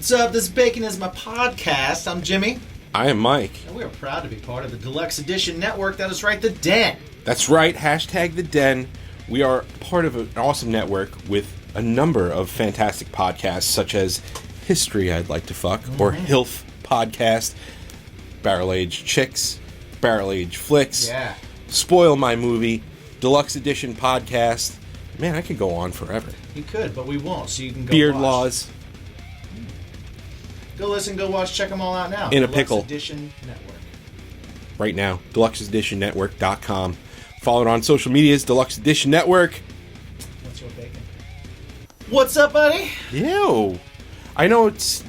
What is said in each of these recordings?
What's up? This is Bacon is my podcast. I'm Jimmy. I am Mike. And we are proud to be part of the Deluxe Edition network. That is right, the Den. That's right, hashtag the Den. We are part of an awesome network with a number of fantastic podcasts, such as History I'd Like to Fuck, or HILF Podcast, Barrel Age Chicks, Barrel Age Flicks, Spoil My Movie, Deluxe Edition Podcast. Man, I could go on forever. You could, but we won't, so you can go Beard watch. Laws. Go listen, go watch, check them all out now. In a Deluxe pickle. Edition Network. Right now, deluxeeditionnetwork.com. Follow it on social medias, Deluxe Edition Network. What's your bacon? What's up, buddy? Ew. I know it's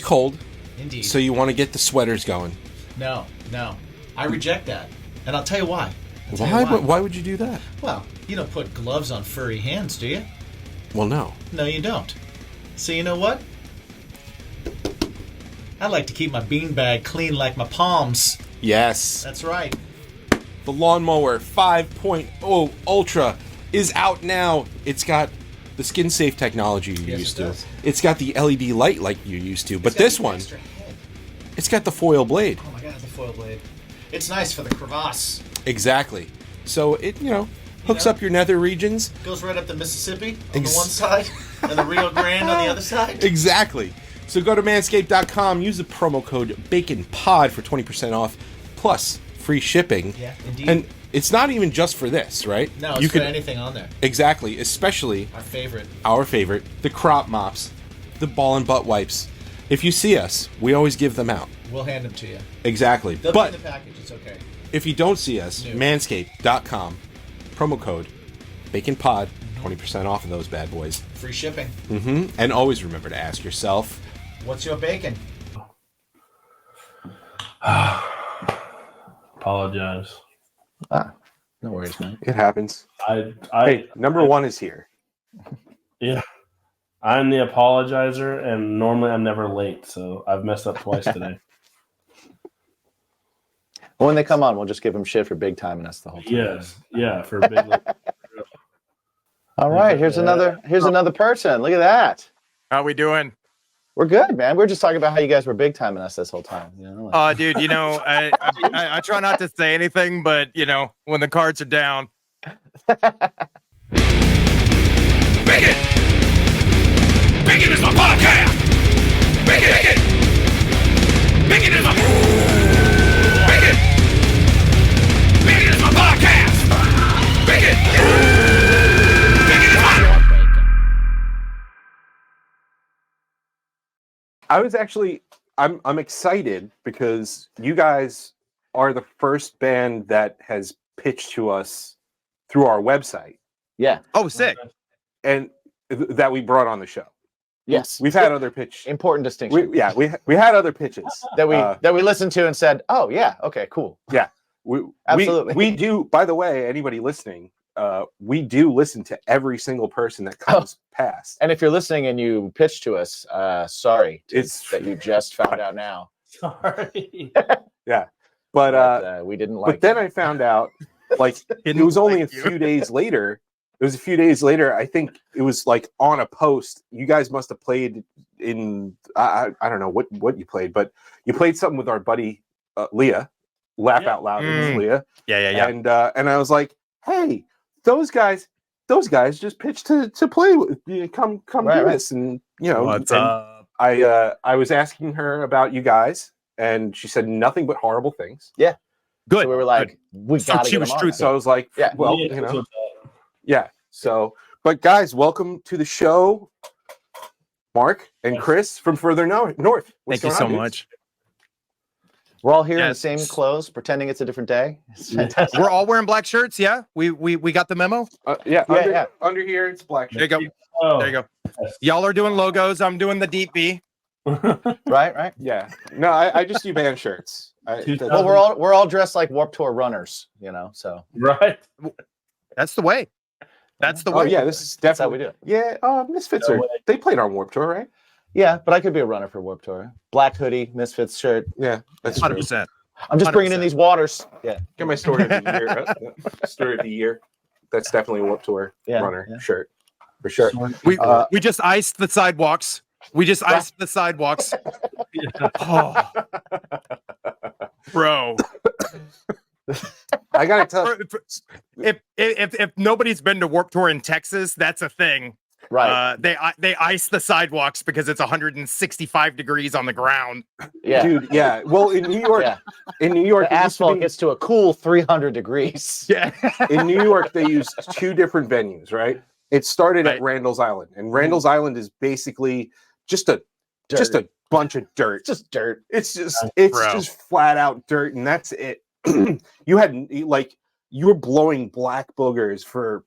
cold. Indeed. So you want to get the sweaters going. No. I reject that. And I'll tell you why. Why would you do that? Well, you don't put gloves on furry hands, do you? Well, no. No, you don't. So you know what? I like to keep my beanbag clean like my palms. Yes. That's right. The Lawnmower 5.0 Ultra is out now. It's got the skin-safe technology you used to. It's got the LED light like you used to. But this one, it's got the foil blade. Oh my god, the foil blade. It's nice for the crevasse. Exactly. So it, hooks up your nether regions. Goes right up the Mississippi on the one side and the Rio Grande on the other side. Exactly. So go to manscaped.com, use the promo code BACONPOD for 20% off, plus free shipping. Yeah, indeed. And it's not even just for this, right? No, it's for anything on there. Exactly, especially our favorite, the crop mops, the ball and butt wipes. If you see us, we always give them out. We'll hand them to you. Exactly. They'll be in the package, it's okay. If you don't see us, manscaped.com, promo code BACONPOD, 20% off of those bad boys. Free shipping. And always remember to ask yourself, what's your bacon? Apologize. No worries, man. It happens. Hey, number one is here. Yeah. I'm the apologizer, and normally I'm never late, so I've messed up twice today. Well, when they come on, we'll just give them shit for big time, and that's the whole time. Yes. Yeah, for big. All right, here's another person. Look at that. How we doing? We're good, man. We're just talking about how you guys were big timing us this whole time. Dude, I try not to say anything, but when the cards are down. Bacon! Bacon is my podcast! Bacon! Bacon is my... Bacon! Bacon is my podcast! Bacon! Bacon is my... I was actually, I'm excited because you guys are the first band that has pitched to us through our website. Yeah. Oh, sick. And that we brought on the show. Yes. We've had other pitches. Important distinction. We had other pitches that we listened to and said, oh yeah, okay, cool. Yeah. Absolutely. We do, by the way, anybody listening, we do listen to every single person that comes past. And if you're listening and you pitch to us, sorry that you just found out now. Sorry. Yeah. But we didn't like But then I found out, it was only a few days later. It was a few days later. I think it was on a post. You guys must have played in, I don't know what you played, but you played something with our buddy Leah. Laugh Out Loud with Leah. Yeah. And I was like, hey, those guys just pitched to play with come do this. And what's up? I was asking her about you guys, and she said nothing but horrible things. Yeah. Good. So we were like, we got to get them on. So I was like, yeah. Well, yeah. So, but guys, welcome to the show, Mark and Chris from further north. Thank you so much. We're all here in the same clothes, pretending it's a different day. We're all wearing black shirts. Yeah, we got the memo. Under here it's black. There you go. There you go. Y'all are doing logos. I'm doing the deep V. Right. Yeah. No, I just do band shirts. Well, we're all dressed like Warped Tour runners, So right. That's the way. That's the way. Oh yeah, this is definitely how we do it. Yeah. Misfits they played on Warped Tour, right? Yeah, but I could be a runner for Warped Tour. Black hoodie, Misfits shirt. Yeah, that's 100%. I'm just bringing in these waters. Yeah. Get my story of the year. Story of the year. That's definitely a Warped Tour runner shirt for sure. We just iced the sidewalks We just iced the sidewalks. Oh. Bro. I gotta tell. If nobody's been to Warped Tour in Texas, that's a thing. Right. They ice the sidewalks because it's 165 degrees on the ground. Yeah. Dude, yeah. Well, in New York, The asphalt gets to a cool 300 degrees. Yeah. In New York, they used two different venues, right? It started at Randall's Island, and Randall's Island is basically just a bunch of dirt. Just dirt. It's just flat out dirt, and that's it. You were blowing black boogers for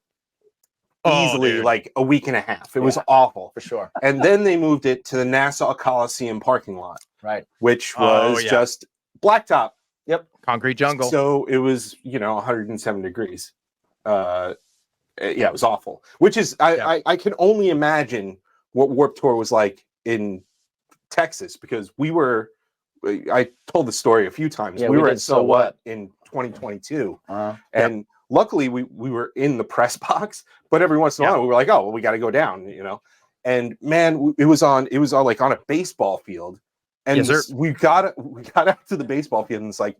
easily like a week and a half. It was awful for sure. And then they moved it to the Nassau Coliseum parking lot, right? Which was just blacktop. Yep, concrete jungle. So it was 107 degrees. Yeah, it was awful. Which is I can only imagine what Warped Tour was like in Texas, because I told the story a few times. Yeah, we were at So What in 2022, and luckily we were in the press box. But every once in a while we were like, oh, well, we got to go down, And man, it was on like on a baseball field, and we got out to the baseball field, and it's like,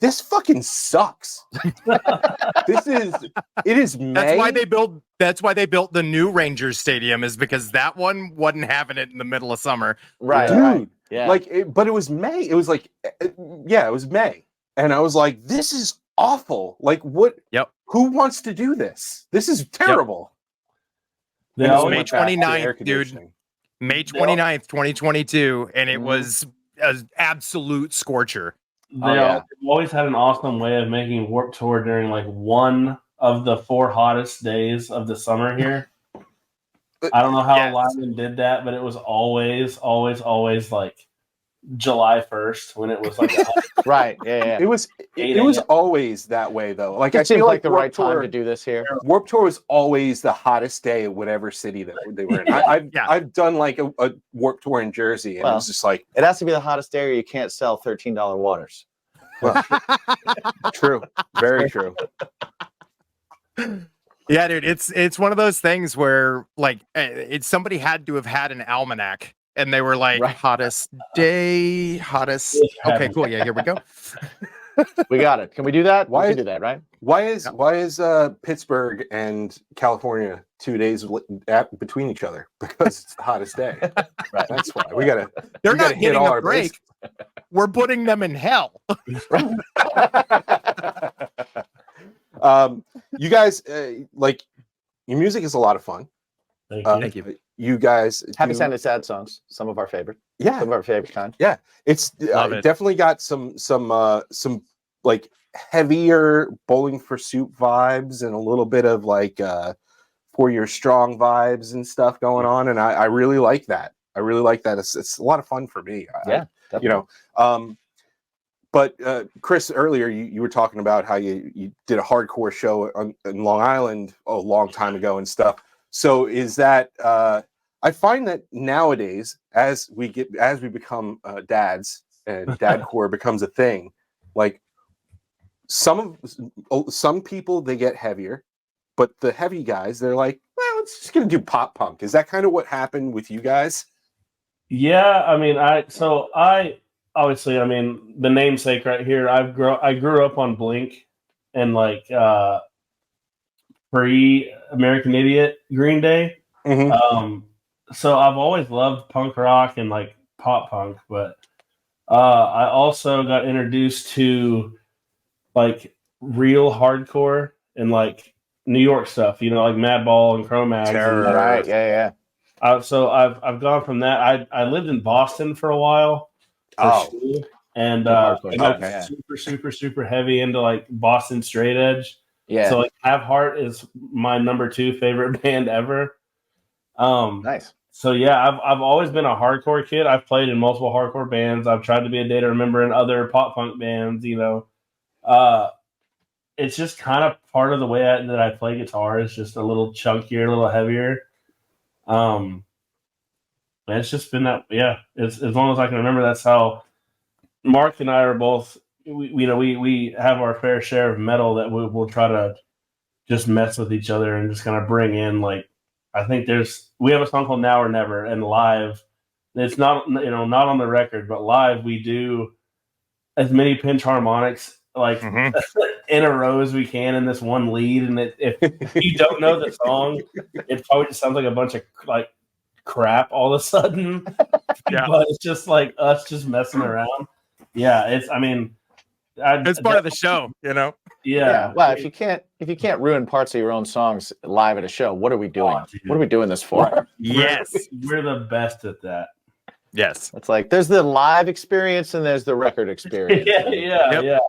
this fucking sucks. It is May. That's why they built the new Rangers Stadium, is because that one wasn't having it in the middle of summer. Right, dude. Right. Yeah. But it was May. It was like, it was May, and I was like, this is awful. Like, what? Yep. Who wants to do this? This is terrible. It was May 29th, dude. May 29th, 2022, and it was an absolute scorcher. They always had an awesome way of making Warped Tour during like one of the 4 hottest days of the summer here. I don't know how Lyman did that, but it was always like July 1st when it was like right. Yeah. It was always that way though. Like, it I seemed feel like the right Warped Tour, time to do this here. Warped Tour was always the hottest day of whatever city that they were in. I've done like a Warped Tour in Jersey, and it was just like, it has to be the hottest day, or you can't sell $13 waters. Well, true, very true. Yeah, dude, it's one of those things where like somebody had to have had an almanac, and they were like, hottest day, hottest. Okay, cool. Yeah, here we go. We got it. Can we do that? We can do that, right? Why is Pittsburgh and California 2 days between each other? Because it's the hottest day. Right. That's why we gotta. They're not getting a break. We're putting them in hell. You guys, like, your music is a lot of fun. Thank you. You guys, Happy Sunday Sad songs. Some of our favorite. Yeah, some of our favorite kind. Yeah, it's definitely got some like heavier Bowling for Soup vibes and a little bit of like 4 Year Strong vibes and stuff going on, and I really like that. I really like that. It's a lot of fun for me. Definitely. But Chris, earlier you were talking about how you did a hardcore show in Long Island a long time ago and stuff. So is that I find that nowadays, as we become dads and dadcore becomes a thing, like some people, they get heavier, but the heavy guys, they're like, well, it's just gonna do pop punk. Is that kind of what happened with you guys? Yeah, I mean, obviously, I mean, the namesake right here. I grew up on Blink and like pre-American Idiot, Green Day. Mm-hmm. So I've always loved punk rock and like pop punk, but I also got introduced to like real hardcore and like New York stuff, like Madball and Cro-Mags. Right? Yeah. So I've gone from that. I lived in Boston for a while. School, and I got super heavy into like Boston straight edge. Yeah. So like Have Heart is my number 2 favorite band ever. Nice. So yeah, I've always been a hardcore kid. I've played in multiple hardcore bands. I've tried to be a Day to Remember in other pop punk bands. It's just kind of part of the way that I play guitar. It's just a little chunkier, a little heavier. It's just been that, it's as long as I can remember. That's how Mark and I are both. We have our fair share of metal that we'll try to just mess with each other and just kind of bring in. Like, I think we have a song called Now or Never, and live It's not not on the record, but live we do as many pinch harmonics like in a row as we can in this one lead. And if you don't know the song, it probably just sounds like a bunch of like crap all of a sudden. Yeah. But it's just like us just messing around. Yeah, it's part of the show, Yeah. Well, if you can't ruin parts of your own songs live at a show, what are we doing? What are we doing this for? Yes, we're the best at that. Yes, it's like there's the live experience and there's the record experience. Yeah.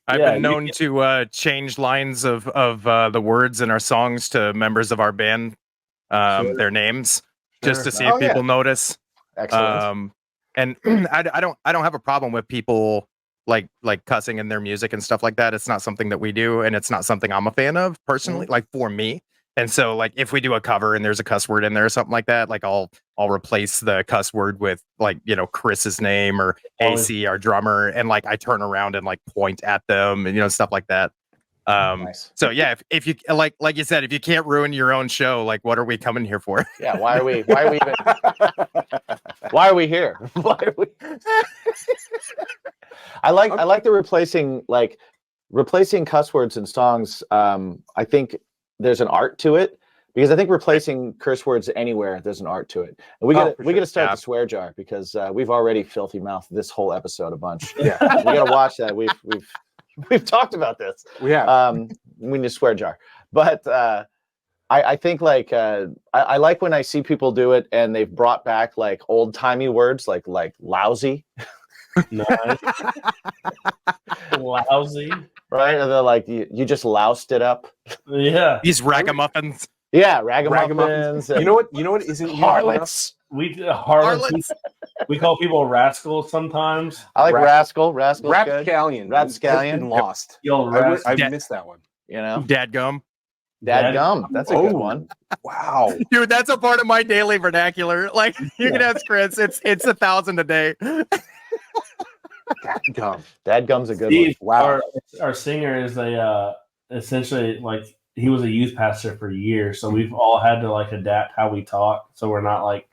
I've been known to change lines of the words in our songs to members of our band, their names, just to see if people notice. Excellent. And I don't have a problem with people like cussing in their music and stuff like that. It's not something that we do, and it's not something I'm a fan of personally, like for me. And so like if we do a cover and there's a cuss word in there or something like that, like I'll replace the cuss word with like, Chris's name or AC, our drummer, and like I turn around and like point at them and stuff like that. Nice. So yeah, if you like you said, if you can't ruin your own show, like what are we coming here for? Yeah, why are we even why are we here? Why are we I like the replacing cuss words in songs. I think there's an art to it, because I think replacing curse words anywhere, there's an art to it. And we gotta start the swear jar, because we've already filthy mouthed this whole episode a bunch. Yeah, we gotta watch that. We've talked about this. We have. We need a swear jar, but I think I like when I see people do it and they've brought back like old timey words like lousy. Nice. Lousy. Right? And they're like, you just loused it up. Yeah. These ragamuffins. Yeah, ragamuffins. You know what isn't harlots. Harlots. We call people rascals sometimes. I like rascal. Rapscallion. Rapscallion. Lost. I missed that one. Dadgum. Dadgum. That's a good one. Wow. Dude, that's a part of my daily vernacular. Like you can ask Chris, it's 1,000 a day. Dadgum's a good Steve, one. Wow. Our singer is essentially like he was a youth pastor for years, so we've all had to like adapt how we talk, so we're not like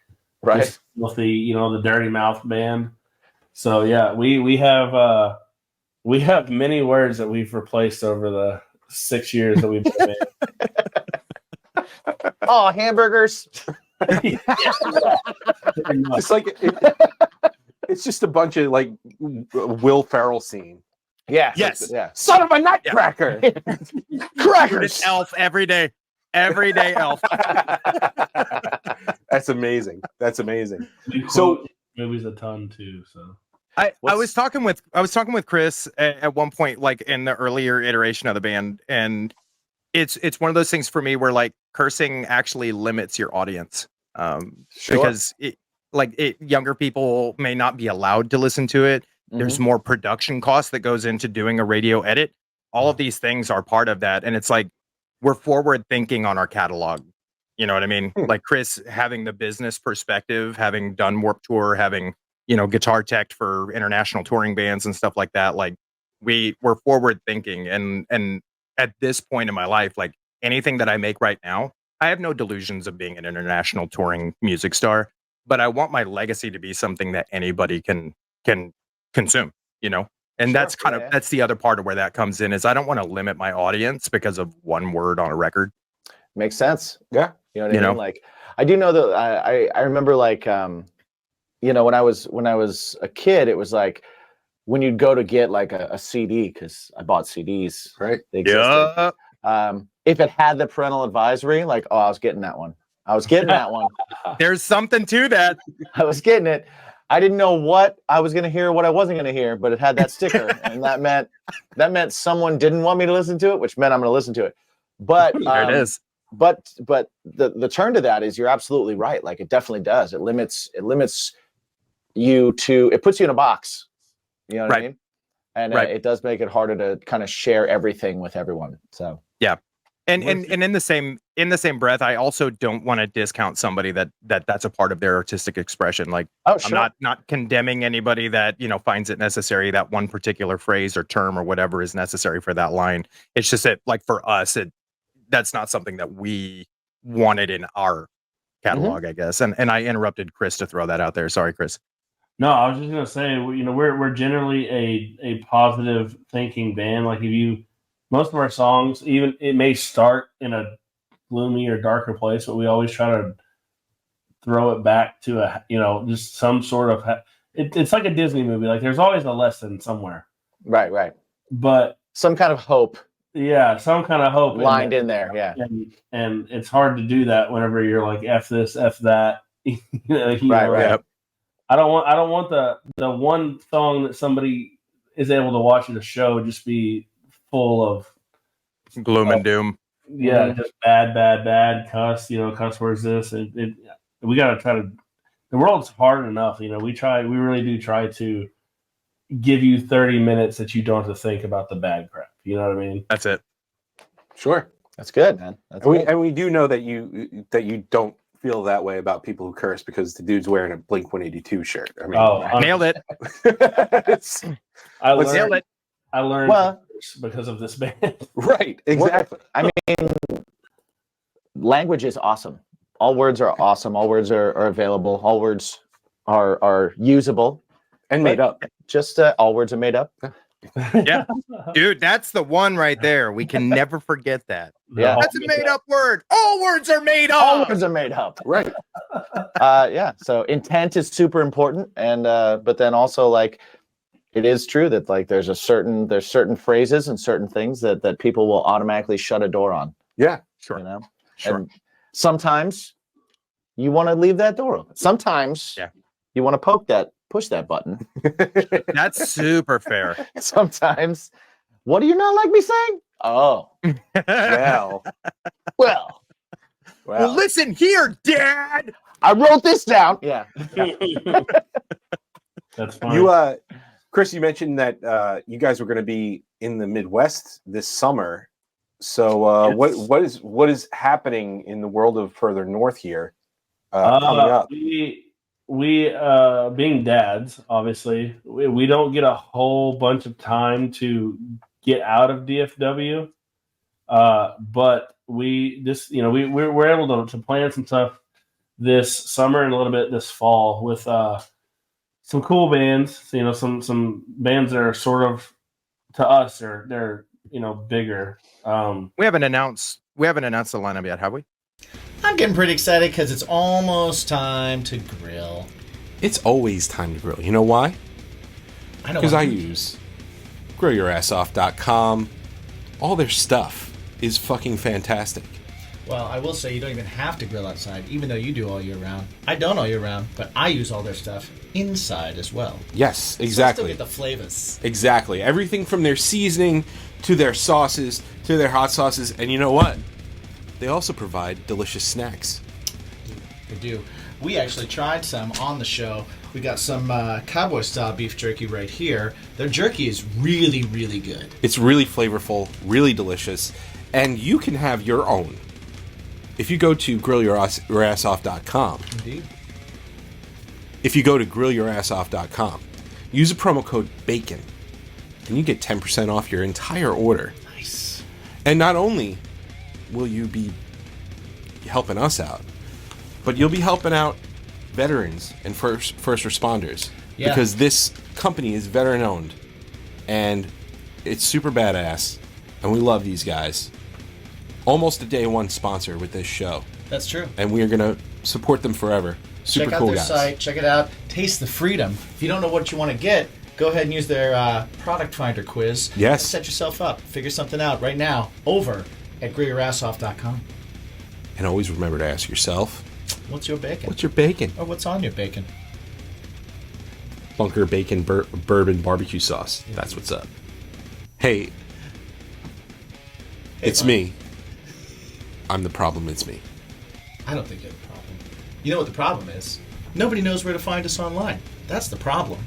just filthy, the dirty mouth band. So yeah, we have many words that we've replaced over the 6 years that we've been in. Oh, hamburgers. It's like it's just a bunch of like Will Ferrell scene. Yeah. Yes. Yeah. Son of a nutcracker. Crackers. Elf every day. Every day elf. That's amazing. So movies a ton too. So I was talking with Chris at one point, like in the earlier iteration of the band, and it's one of those things for me where like cursing actually limits your audience, because younger people may not be allowed to listen to it. There's more production costs that goes into doing a radio edit. All of these things are part of that, and it's like we're forward thinking on our catalog. You know what I mean? Like Chris having the business perspective, having done Warped Tour, having guitar tech for international touring bands and stuff like that. Like we're forward thinking, and at this point in my life, like anything that I make right now, I have no delusions of being an international touring music star, but I want my legacy to be something that anybody can consume, and that's that's the other part of where that comes in, is I don't want to limit my audience because of one word on a record. Makes sense. Yeah. You know what I mean? Like I do know that I remember like, when I was a kid, it was like when you'd go to get like a CD, because I bought CDs. Right. They existed. If it had the parental advisory, like, I was getting that one. There's something to that. I was getting it. I didn't know what I was going to hear, what I wasn't going to hear, but it had that sticker, and that meant someone didn't want me to listen to it, which meant I'm going to listen to it. But there it is. But the turn to that is, you're absolutely right. Like it definitely does. It limits you to, it puts you in a box. You know what I mean? And it does make it harder to kind of share everything with everyone. So yeah. And in the same breath, I also don't want to discount somebody that's a part of their artistic expression. Like, sure. I'm not condemning anybody that finds it necessary, that one particular phrase or term or whatever is necessary for that line. It's just that, like, for us, that's not something that we wanted in our catalog, I guess. And I interrupted Chris to throw that out there. Sorry, Chris. No, I was just gonna say, we're generally a positive thinking band. Like most of our songs, even it may start in a gloomy or darker place, but we always try to throw it back to just some sort of. It's like a Disney movie. Like there's always a lesson somewhere. Right. But some kind of hope. Yeah, some kind of hope lined in there. Yeah, and it's hard to do that whenever you're like F this, F that. Right. I don't want the one song that somebody is able to watch at a show just be full of gloom and doom. Yeah, just bad cuss. Cuss words. This we got to try to. The world's hard enough. We really do try to give you 30 minutes that you don't have to think about the bad crap. You know what I mean? That's it. Sure. That's good, man. And we do know that you don't feel that way about people who curse because the dude's wearing a Blink 182 shirt. I mean, nailed it. I learned because of this band. Right. Exactly. I mean, language is awesome. All words are awesome. All words are available. All words are usable and made up. Just all words are made up. Yeah, dude, that's the one right there. We can never forget that. Yeah, that's a made up word. All words are made up. All words are made up. Right. Yeah. So intent is super important, and but then also like it is true that like there's certain phrases and certain things that people will automatically shut a door on. Yeah, sure. Sure. And sometimes you want to leave that door open. Sometimes you want to push that button. That's super fair. Sometimes, what do you not like me saying? Oh, well, listen here, Dad. I wrote this down. Yeah. That's fine. Chris, you mentioned that you guys were going to be in the Midwest this summer. So Yes. what is happening in the world of further north here coming up? We being dads, obviously, we don't get a whole bunch of time to get out of DFW. But we're able to plan some stuff this summer and a little bit this fall with some cool bands. Some bands that are sort of to us they're bigger. We haven't announced the lineup yet, have we? I'm getting pretty excited because it's almost time to grill. It's always time to grill. You know why? I know. Because I use grillyourassoff.com. All their stuff is fucking fantastic. Well, I will say you don't even have to grill outside, even though you do all year round. I don't all year round, but I use all their stuff inside as well. Yes, exactly. So I still get the flavors. Exactly. Everything from their seasoning to their sauces to their hot sauces. And you know what? They also provide delicious snacks. They do. We actually tried some on the show. We got some cowboy-style beef jerky right here. Their jerky is really, really good. It's really flavorful, really delicious, and you can have your own. If you go to grillyourassoff.com, Indeed. If you go to grillyourassoff.com, use a promo code BACON, and you get 10% off your entire order. Nice. And not only will you be helping us out, but you'll be helping out veterans and first responders. Yeah. Because this company is veteran owned and it's super badass and we love these guys. Almost a day one sponsor with this show. That's true. And we are going to support them forever. Super check out cool their guys. site. Check it out. Taste the freedom. If you don't know what you want to get, go ahead and use their product finder quiz. Yes. And set yourself up. Figure something out right now over at grillyourassoff.com. And always remember to ask yourself, what's your bacon? what's your bacon? Or what's on your bacon? Bunker bacon bourbon barbecue sauce. That's what's up. Hey, it's buddy. me. I'm the problem. It's me. I don't think you have a problem. You know what the problem is? Nobody knows where to find us online. That's the problem.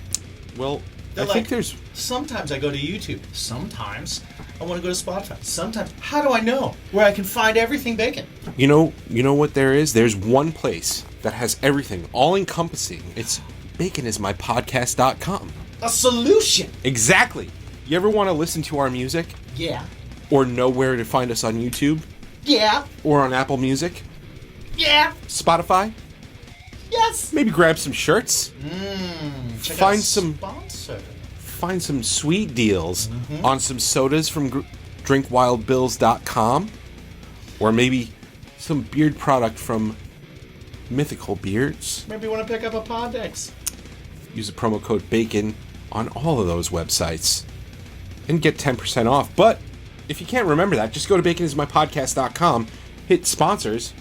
Well, They're I think there's... Sometimes I go to YouTube. Sometimes I want to go to Spotify. Sometimes, how do I know where I can find everything bacon? You know what there is? There's one place that has everything, all encompassing. It's baconismypodcast.com. A solution. Exactly. You ever want to listen to our music? Yeah. Or know where to find us on YouTube? Yeah. Or on Apple Music? Yeah. Spotify. Yes. Maybe grab some shirts. Check Find out some- sponsor. Find some sweet deals on some sodas from drinkwildbills.com, or maybe some beard product from Mythical Beards. Maybe you want to pick up a Poddex. Use the promo code BACON on all of those websites and get 10% off. But if you can't remember that, just go to baconismypodcast.com, hit sponsors.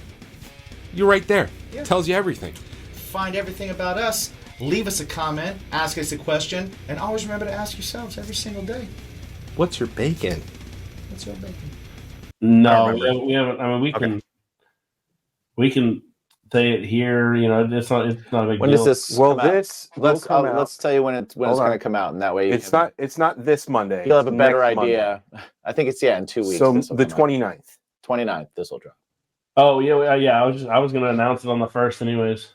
You're right there. Yeah. Tells you everything. Find everything about us. Leave us a comment. Ask us a question. And always remember to ask yourselves every single day, What's your bacon? what's your bacon? No, we haven't. I mean, we can say it here. You know, it's not a big When deal. does this? Well, come out? this will come out. Let's tell you when it's Hold going on. to come out, and that way It's not this Monday. You'll have a It's better next idea. I think it's in 2 weeks. So this will the come out. 29th. 29th. This will drop. Oh yeah. I was going to announce it on the 1st, anyways.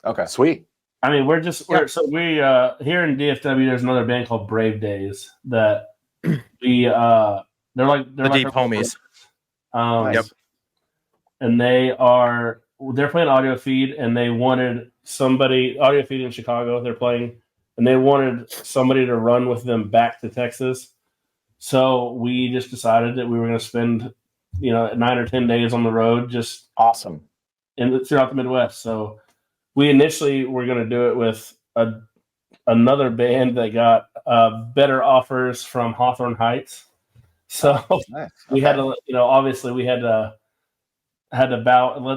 Okay. Sweet. I mean, we're here in DFW. There's another band called Brave Days that they're like Deep homies. Nice. Yep. And they're playing Audio Feed, and they wanted Audio Feed in Chicago. They're playing, and they wanted somebody to run with them back to Texas. So we just decided that we were going to spend 9 or 10 days on the road, just Awesome. throughout the Midwest. So we initially were going to do it with another band that got better offers from Hawthorne Heights. So Nice. we had to, obviously we had to let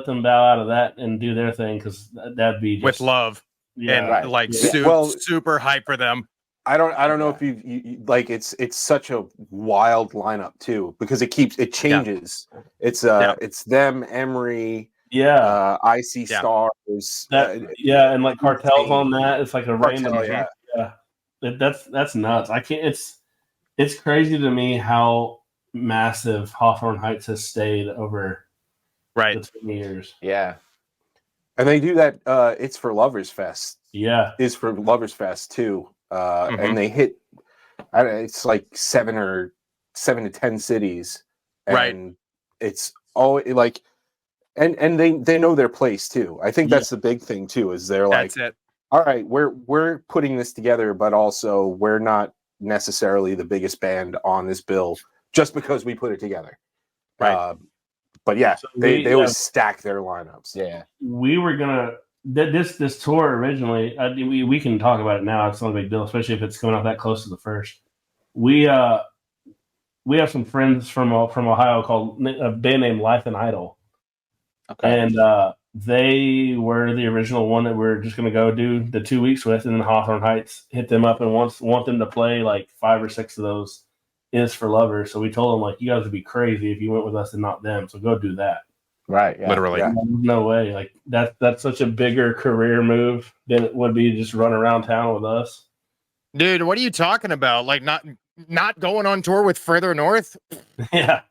them bow out of that and do their thing, because that'd be just, With love. yeah, right. And like Well- super hype for them. I don't know if you like it's such a wild lineup too, because it changes. It's them, Emery, IC Stars. and like Cartel's on that. It's like a Cartel, random, that's nuts. I can't. It's crazy to me how massive Hawthorne Heights has stayed over Right. the 20 years. Yeah. And they do that. It's for Lovers Fest. Yeah, Is for Lovers Fest too. Mhm. And they hit. It's like 7 to 10 cities. And Right. It's all like, and they know their place too. I think that's the big thing too. Is they're like, That's it. all right, we're putting this together, but also we're not necessarily the biggest band on this bill just because we put it together. Right. But yeah, So they always stack their lineups. Yeah. we were gonna this tour originally. We can talk about it now. It's not a big deal, especially if it's coming out that close to the first. We have some friends from Ohio called a band named Life and Idol, Okay. and they were the original one that we're just gonna go do the 2 weeks with, and then Hawthorne Heights hit them up and want them to play like 5 or 6 of those is for Lovers. So we told them, like, you guys would be crazy if you went with us and not them. So go do that. Right. Yeah. Literally. Yeah. No way. Like that's such a bigger career move than it would be to just run around town with us. Dude, what are you talking about? Like not going on tour with Further North? Yeah.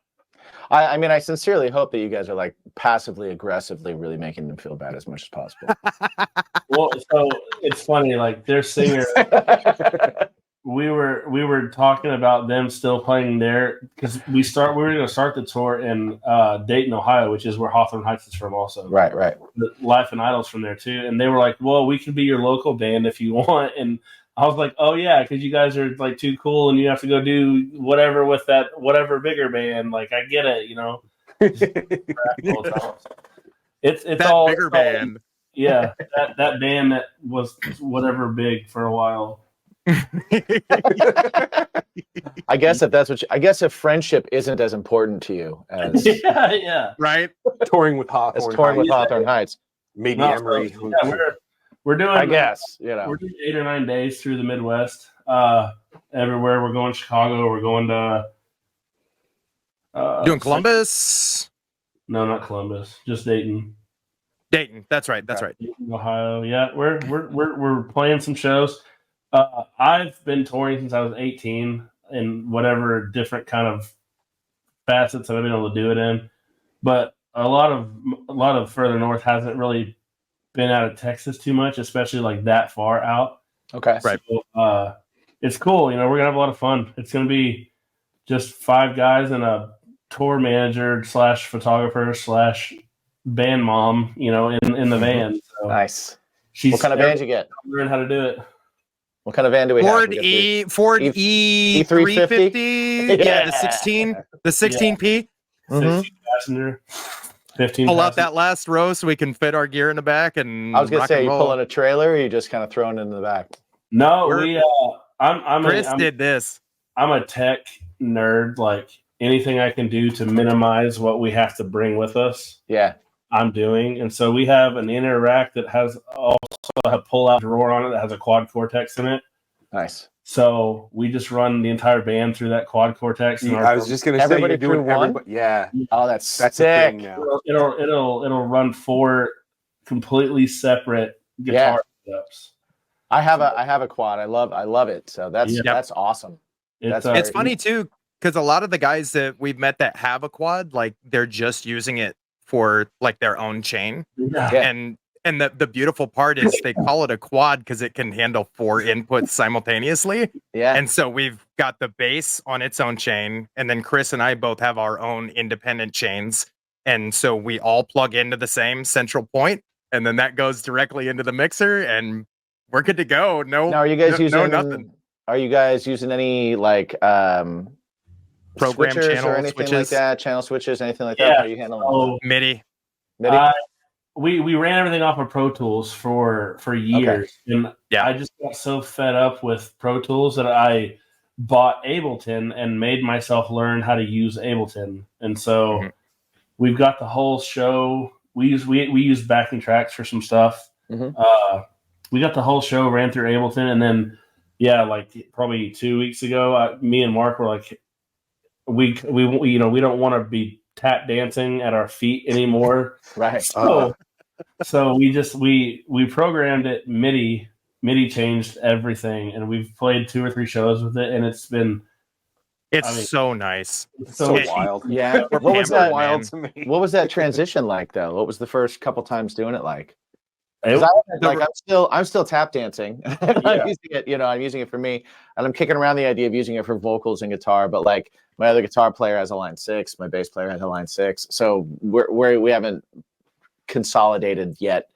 I mean, I sincerely hope that you guys are like passively aggressively really making them feel bad as much as possible. Well, so it's funny, like their singer, we were talking about them still playing there, because we were going to start the tour in Dayton, Ohio, which is where Hawthorne Heights is from also. Right. Right. The Life and Idol's from there too. And they were like, well, we could be your local band if you want. And I was like, oh yeah, because you guys are like too cool and you have to go do whatever with that whatever bigger band. Like, I get it, It's That all bigger band. Yeah, that band that was whatever big for a while. I guess if friendship isn't as important to you as Yeah. Right? Touring with Hawthorne. as touring with Heights. Hawthorne Heights. Maybe No, Emery. so, yeah, we're doing. I guess we're doing 8 or 9 days through the Midwest. Everywhere we're going, Chicago. We're going to. Doing Columbus? No, not Columbus. Just Dayton. Dayton. That's right. Dayton, Ohio. Yeah, we're playing some shows. I've been touring since I was 18 in whatever different kind of facets I've been able to do it in, but a lot of Further North hasn't really been out of Texas too much, especially like that far out. Okay. Right. So, it's cool. We're gonna have a lot of fun. It's gonna be just 5 guys and a tour manager / photographer / band mom, in the van. So Nice. she's What kind of van did you get? learn how to do it. What kind of van do we Ford have? Ford E350? E350. Yeah, the 16P. 16 passenger, 15 Pull out passenger. that last row so we can fit our gear in the back and I was gonna rock say, and you roll. pulling a trailer, or you just kind of throwing it in the back? No, Chris did this. I'm a tech nerd. Like anything I can do to minimize what we have to bring with us, Yeah. I'm doing. And so we have an inner rack that has also a pull-out drawer on it that has a quad cortex in it. Nice. So we just run the entire band through that quad cortex. And I was just going to say, Everybody you're doing through one? everybody. Yeah, Oh, that's that's a sick. thing now. It'll run 4 completely separate guitar setups. I have a quad. I love it. So that's awesome. It's funny too, because a lot of the guys that we've met that have a quad, like they're just using it for like their own chain. Yeah. And the beautiful part is they call it a quad because it can handle 4 inputs simultaneously. Yeah. And so we've got the bass on its own chain, and then Chris and I both have our own independent chains. And so we all plug into the same central point, and then that goes directly into the mixer, and we're good to go. No, now, are you guys using nothing? Are you guys using any like program switchers channel or anything switches? like that? Channel switches, anything like that? How are you handling MIDI? We ran everything off of Pro Tools for years, and I just got so fed up with Pro Tools that I bought Ableton and made myself learn how to use Ableton. And so we've got the whole show. We use backing tracks for some stuff. We got the whole show ran through Ableton, and then like probably 2 weeks ago, me and Mark were like, we don't want to be tap dancing at our feet anymore. Right. So we programmed it MIDI changed everything, and we've played 2 or 3 shows with it, and it's so nice. It's so wild. Yeah. What was that wild to me? What was that transition like though? What was the first couple times doing it like? It, I'm still tap dancing. I'm using it, I'm using it for me, and I'm kicking around the idea of using it for vocals and guitar. But like my other guitar player has a line 6, my bass player has a line 6, so we haven't consolidated yet.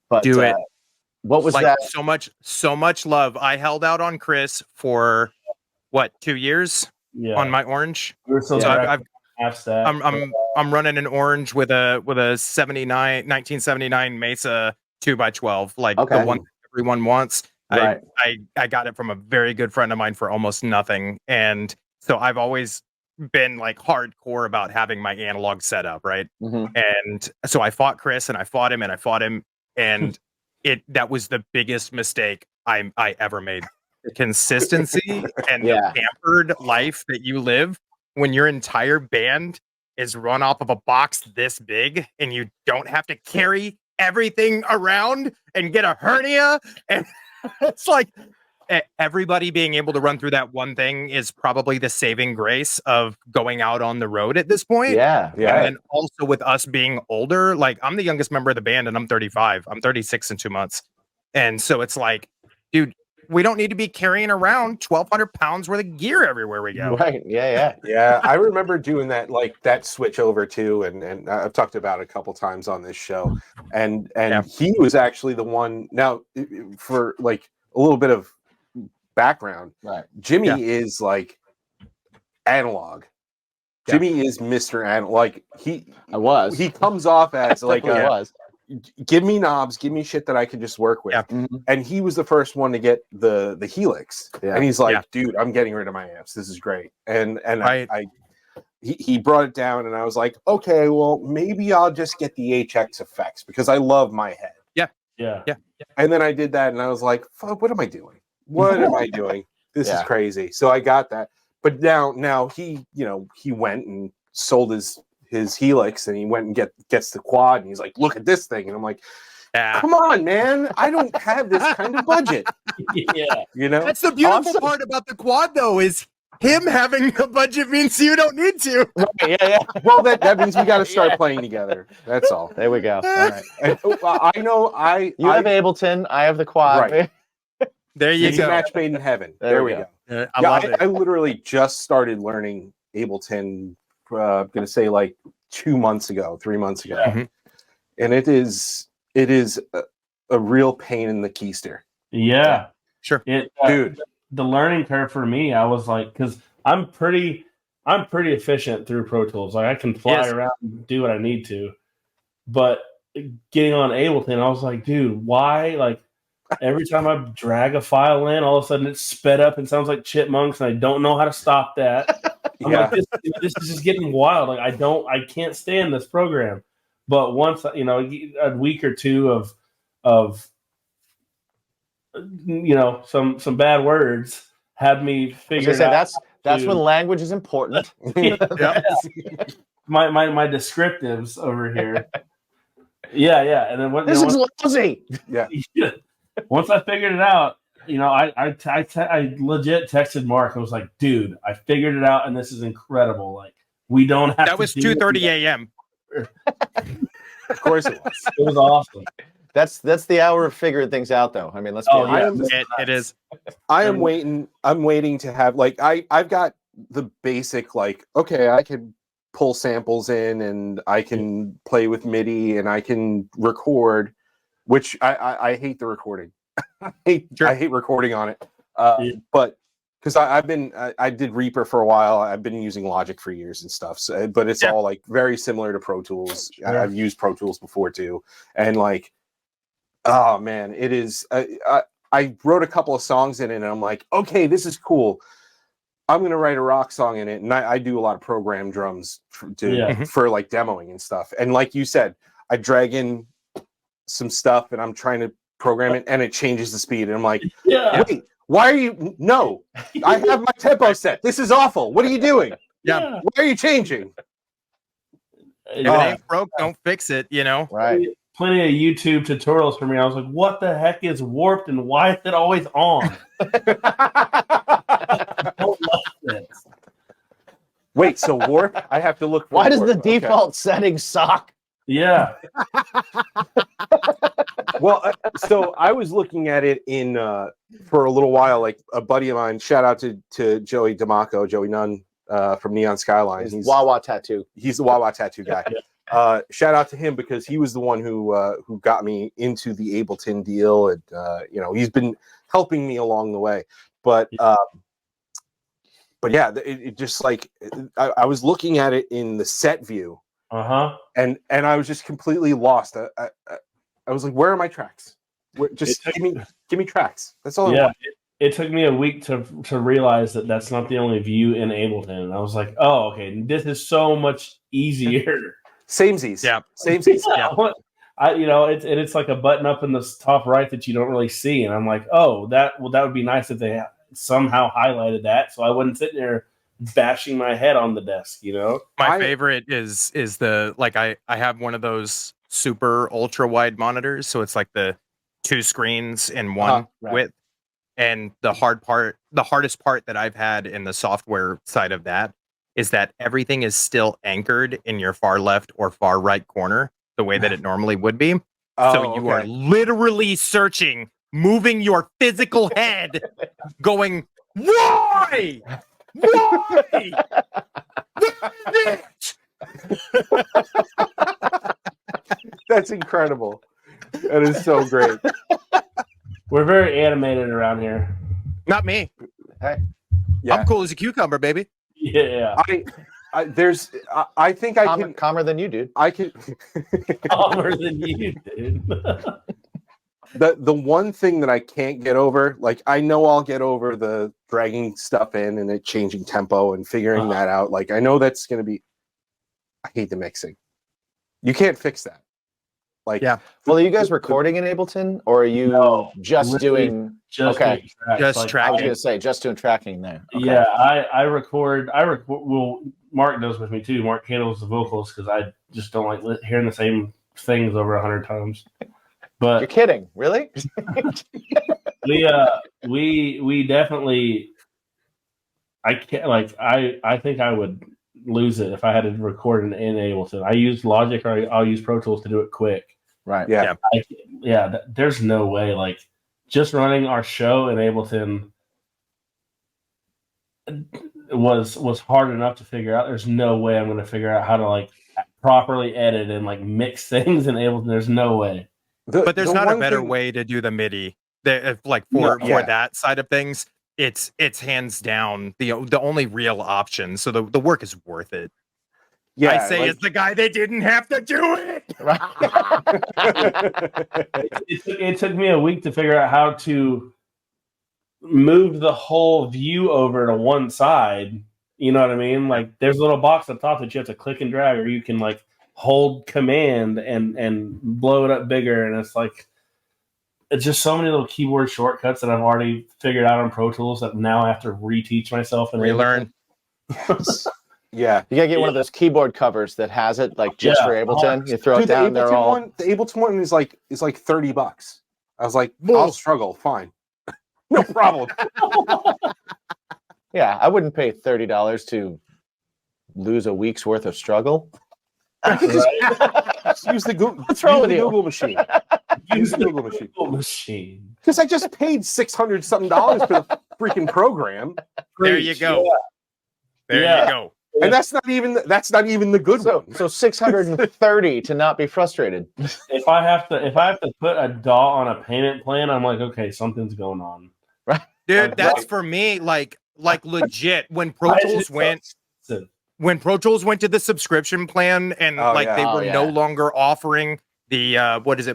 But do it. What was like that? So much love. I held out on Chris for 2 years on my orange. So I'm running an orange with a 1979 Mesa 2x12, like the one everyone wants. Right. I got it from a very good friend of mine for almost nothing, and so I've always been like hardcore about having my analog set up, right? And so I fought Chris, and I fought him, and that was the biggest mistake I ever made. The consistency and the pampered life that you live when your entire band is run off of a box this big, and you don't have to carry everything around and get a hernia, and it's like everybody being able to run through that one thing is probably the saving grace of going out on the road at this point. Yeah. And also with us being older, like I'm the youngest member of the band, and I'm 35. I'm 36 in 2 months. And so it's like, dude, we don't need to be carrying around 1,200 pounds worth of gear everywhere we go. Right. Yeah. Yeah, I remember doing that, like that switch over too, and I've talked about it a couple times on this show. And he was actually the one. Now, for like a little bit of background, right? Jimmy is like analog. Jimmy is Mr. Analog. Like he comes off as like give me knobs, give me shit that I can just work with. And he was the first one to get the Helix. And he's like, dude, I'm getting rid of my amps. This is great. And he brought it down, and I was like, okay, well, maybe I'll just get the HX effects because I love my head. Yeah. And then I did that, and I was like, fuck, what am I doing? What am I doing? This is crazy. So I got that. But now he went and sold his Helix, and he went and gets the quad, and he's like, look at this thing. And I'm like, come on, man. I don't have this kind of budget. That's the beautiful part about the quad, though, is him having a budget means you don't need to. Right, Well, that means we got to start playing together. That's all. There we go. All right. And, I know you have Ableton. I have the quad. Right. There you go. Match made in heaven. There we go. I love it. I literally just started learning Ableton. I'm going to say like 3 months ago. and it is a real pain in the keister. Yeah. Sure. Dude. The learning curve for me, I was like, because I'm pretty efficient through Pro Tools. Like I can fly around and do what I need to. But getting on Ableton, I was like, dude, why? Like every time I drag a file in, all of a sudden it's sped up and sounds like chipmunks, and I don't know how to stop that. I'm like, this is just getting wild. Like I can't stand this program. But once a week or two of some bad words had me figure out. That's when language is important. My descriptives over here. Yeah. And then this is lousy. Yeah. Once I figured it out, I legit texted Mark. I was like, dude, I figured it out, and this is incredible. Like, we don't have. That was 2:30 a.m. Of course it was. It was awesome. That's the hour of figuring things out, though. I mean, let's be honest. It is. I'm waiting to have like I've got the basic like, okay, I can pull samples in and I can play with MIDI and I can record, which I hate the recording. I hate recording on it. But because I did Reaper for a while. I've been using Logic for years and stuff. So, but it's all like very similar to Pro Tools. I've used Pro Tools before too, and like, oh man, it is. I wrote a couple of songs in it, and I'm like, okay, this is cool. I'm gonna write a rock song in it, and I do a lot of program drums for like demoing and stuff. And like you said, I drag in some stuff, and I'm trying to program it, and it changes the speed, and I'm like, wait, why are you? No, I have my tempo set. This is awful. What are you doing? Yeah, why are you changing? If it ain't broke, don't fix it. Right. Plenty of YouTube tutorials for me. I was like, what the heck is warped and why is it always on? I don't like this. Wait, so warp? I have to look for why does warp. the default setting suck? Yeah. Well, so I was looking at it in for a little while. Like a buddy of mine, shout out to Joey D'Amaco, Joey Nunn from Neon Skyline. He's Wawa Tattoo. He's the Wawa Tattoo guy. Shout out to him because he was the one who got me into the Ableton deal, and he's been helping me along the way. But yeah, it just like I was looking at it in the set view, and I was just completely lost. I was like, where are my tracks? Just give me tracks. That's all. I want. It took me a week to realize that that's not the only view in Ableton. And I was like, oh, okay, this is so much easier. Samesies. Yeah. Samesies. Yeah. It's like a button up in the top right that you don't really see. And I'm like, oh, that would be nice if they somehow highlighted that, so I wouldn't sit there bashing my head on the desk. My favorite is the like I have one of those super ultra wide monitors, so it's like the two screens in one width. And the hardest part that I've had in the software side of that is that everything is still anchored in your far left or far right corner the way that it normally would be. So you are literally searching, moving your physical head, going, why? Why? That's incredible. That is so great. We're very animated around here. Not me. Hey. Yeah. I'm cool as a cucumber, baby. Yeah. I think I can calmer than you, dude. I can calmer than you, dude. The one thing that I can't get over, like I know I'll get over the dragging stuff in and it changing tempo and figuring that out. Like I know that's gonna be. I hate the mixing. You can't fix that. Like Well, are you guys recording in Ableton, or are you just doing tracking? I was gonna say just doing tracking there. Okay. Yeah, I record. Well, Mark does with me too. Mark handles the vocals because I just don't like hearing the same things over 100 times. But you're kidding, really? we definitely. I can't I think I would lose it if I had to record in Ableton. I use Logic or I'll use Pro Tools to do it quick. Right. Yeah. There's no way. Like just running our show in Ableton was hard enough to figure out. There's no way I'm going to figure out how to like properly edit and like mix things and Ableton. There's no way. But there's not a one better thing- way to do the MIDI. Like for Yeah. that side of things, it's hands down the only real option. So the work is worth it. Yeah, I say like- as the guy that didn't have to do it. It took me a week to figure out how to move the whole view over to one side. You know what I mean? Like there's a little box up top that you have to click and drag, or you can like hold command and blow it up bigger. And it's like, it's just so many little keyboard shortcuts that I've already figured out on Pro Tools that now I have to reteach myself and Relearn. Yeah. You gotta get one of those keyboard covers that has it, like just for Ableton. You throw it Dude, down, they're all. the Ableton one is like $30. I was like, I'll struggle, fine. No problem. Yeah, I wouldn't pay $30 to lose a week's worth of struggle. Just use the Google. What's wrong with the you? Google machine. Use the Google machine. machine. Because I just paid $600 something for the freaking program, There you go. There Yeah. you go. and that's not even the good one. So 630 to not be frustrated. If I have to put a DAW on a payment plan, I'm like, okay, something's going on. Dude, that's for me, like legit. When Pro Tools went to the subscription plan and Oh, they Oh, were yeah. no longer offering the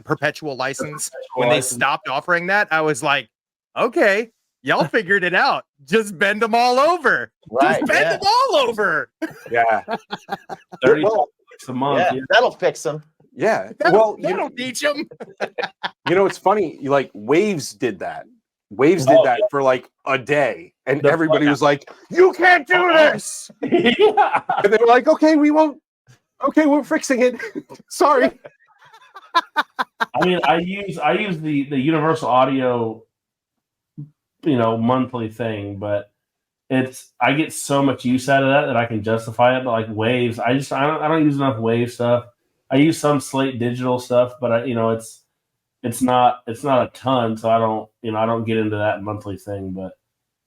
perpetual license. When they stopped offering that, I was like, okay, y'all figured it out. Just bend them all over. Right, Just bend them all over. Yeah, $30 well, a month. Yeah, Yeah. that'll fix them. yeah. That'll, Well, that'll teach them. you know, it's funny. Like Waves did that. Waves did that for like a day, and The everybody fuck- was like, "You can't do this," Yeah. and they were like, "Okay, we won't. Okay, we're fixing it. Sorry." I mean, I use the Universal Audio, monthly thing, but I get so much use out of that I can justify it. But like Waves, I don't use enough Wave stuff. I use some Slate Digital stuff, but it's not a ton, so I don't get into that monthly thing. But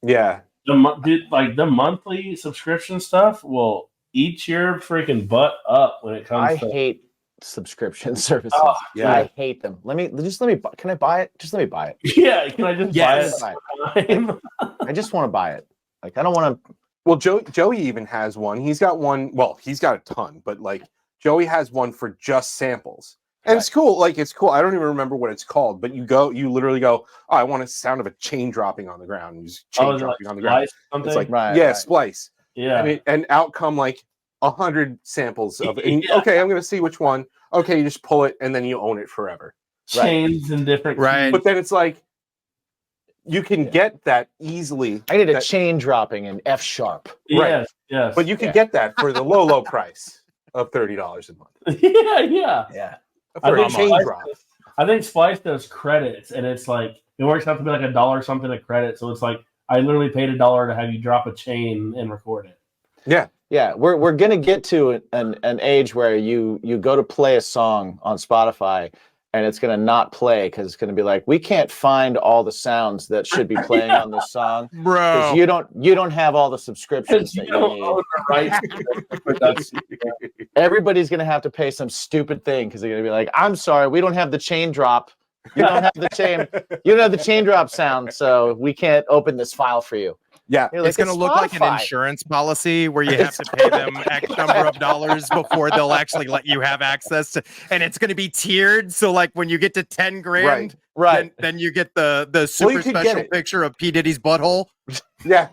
Yeah, the monthly subscription stuff will eat your freaking butt up when it comes I to. hate subscription services. Oh, yeah. I hate them. Can I buy it? Just let me buy it. Yeah, can I just Yes. buy it? Time? I just want to buy it. Like I don't want to. Well, Joey even has one. He's got one. Well, he's got a ton, but like Joey has one for just samples, and it's cool. Like it's cool. I don't even remember what it's called, but you literally go, "Oh, I want a sound of a chain dropping on the ground." And you just chain Is it dropping like on the ground. Splice or something? It's like Right. splice, yeah. and out come like 100 samples of it. And, Yeah. okay, I'm gonna see which one. Okay, you just pull it, and then you own it forever. Chains and different Right. But then it's like you can get that easily. I need a that- chain dropping in F sharp. Right. Yes. But you can get that for the low price of $30 a month yeah. Yeah. I for a think chain Splice drop. I think Splice does credits, and it's like it works out to be like $1 something a credit. So it's like I literally paid $1 to have you drop a chain and record it. Yeah. Yeah, we're gonna get to an age where you go to play a song on Spotify and it's gonna not play because it's gonna be like we can't find all the sounds that should be playing on this song Bro. because you don't have all the subscriptions that You you don't need. own the rights to the production. Everybody's gonna have to pay some stupid thing because they're gonna be like, I'm sorry, we don't have the chain drop. You don't have the chain drop sound, so we can't open this file for you. Yeah. You're like, It's going to look like an Spotify. insurance policy where you have to pay them X number of dollars before they'll actually let you have access to, and it's going to be tiered. So like when you get to 10 grand, Right. then you get the super you could get special it. picture of P. Diddy's butthole. Yeah.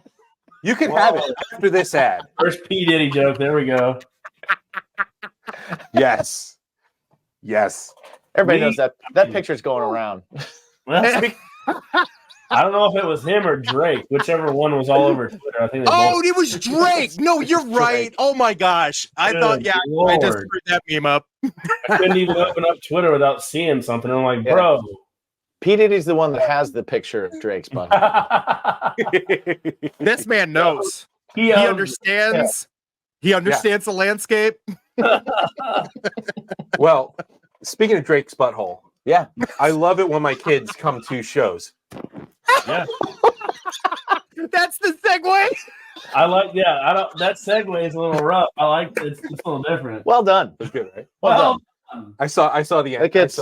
You can have it after this ad. First P Diddy joke. There we go. Yes. Yes. Everybody We- knows that picture's going around. Well, I don't know if it was him or Drake, whichever one was all over Twitter. I think. They Oh, both- it was Drake. No, you're right. Oh my gosh. I Good thought, I just Lord. screwed that meme up. I couldn't even open up Twitter without seeing something. I'm like, Yeah. bro. P. Diddy's the one that has the picture of Drake's butt. This man knows. he He owns- understands. He understands the landscape. Well, speaking of Drake's butthole, Yeah. I love it when my kids come to shows. Yeah. That's the segue. I like. Yeah, I don't. That segue is a little rough. I like it's a little different. Well done. That's good, right? Well done. I saw the end. It gets,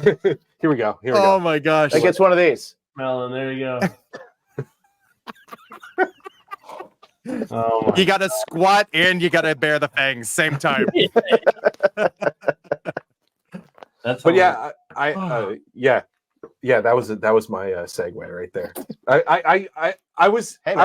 Here we go. Oh my gosh. it gets one of these. Melon, there you go. Oh my You got to squat and you got to bear the fangs same time. That's But yeah, yeah, that was my segue right there. I was Hey, I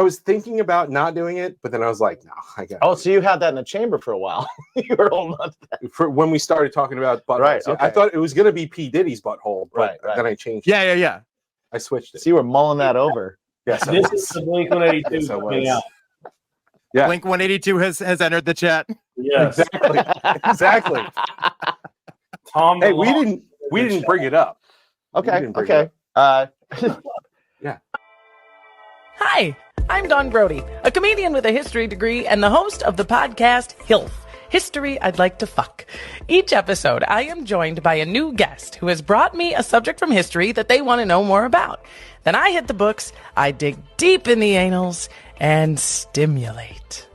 was thinking about not doing it, but then I was like, no, I got. Oh, so you had that in the chamber for a while. You were holding on to that. For when we started talking about buttholes. Right, I okay. thought it was gonna be P Diddy's butthole, but Right. then I changed. it. Yeah. I switched it. So you were mulling that over. Yes, I This was. is the Blink 182 Yes, I coming was. out. Yeah. Blink 182 has entered the chat. Yes. Exactly. Tom. Hey, DeLonge. we didn't bring it up. Okay. didn't bring Okay. Hi, I'm Dawn Brody, a comedian with a history degree and the host of the podcast HILF, History I'd Like to Fuck. Each episode, I am joined by a new guest who has brought me a subject from history that they want to know more about. Then I hit the books, I dig deep in the annals, and stimulate.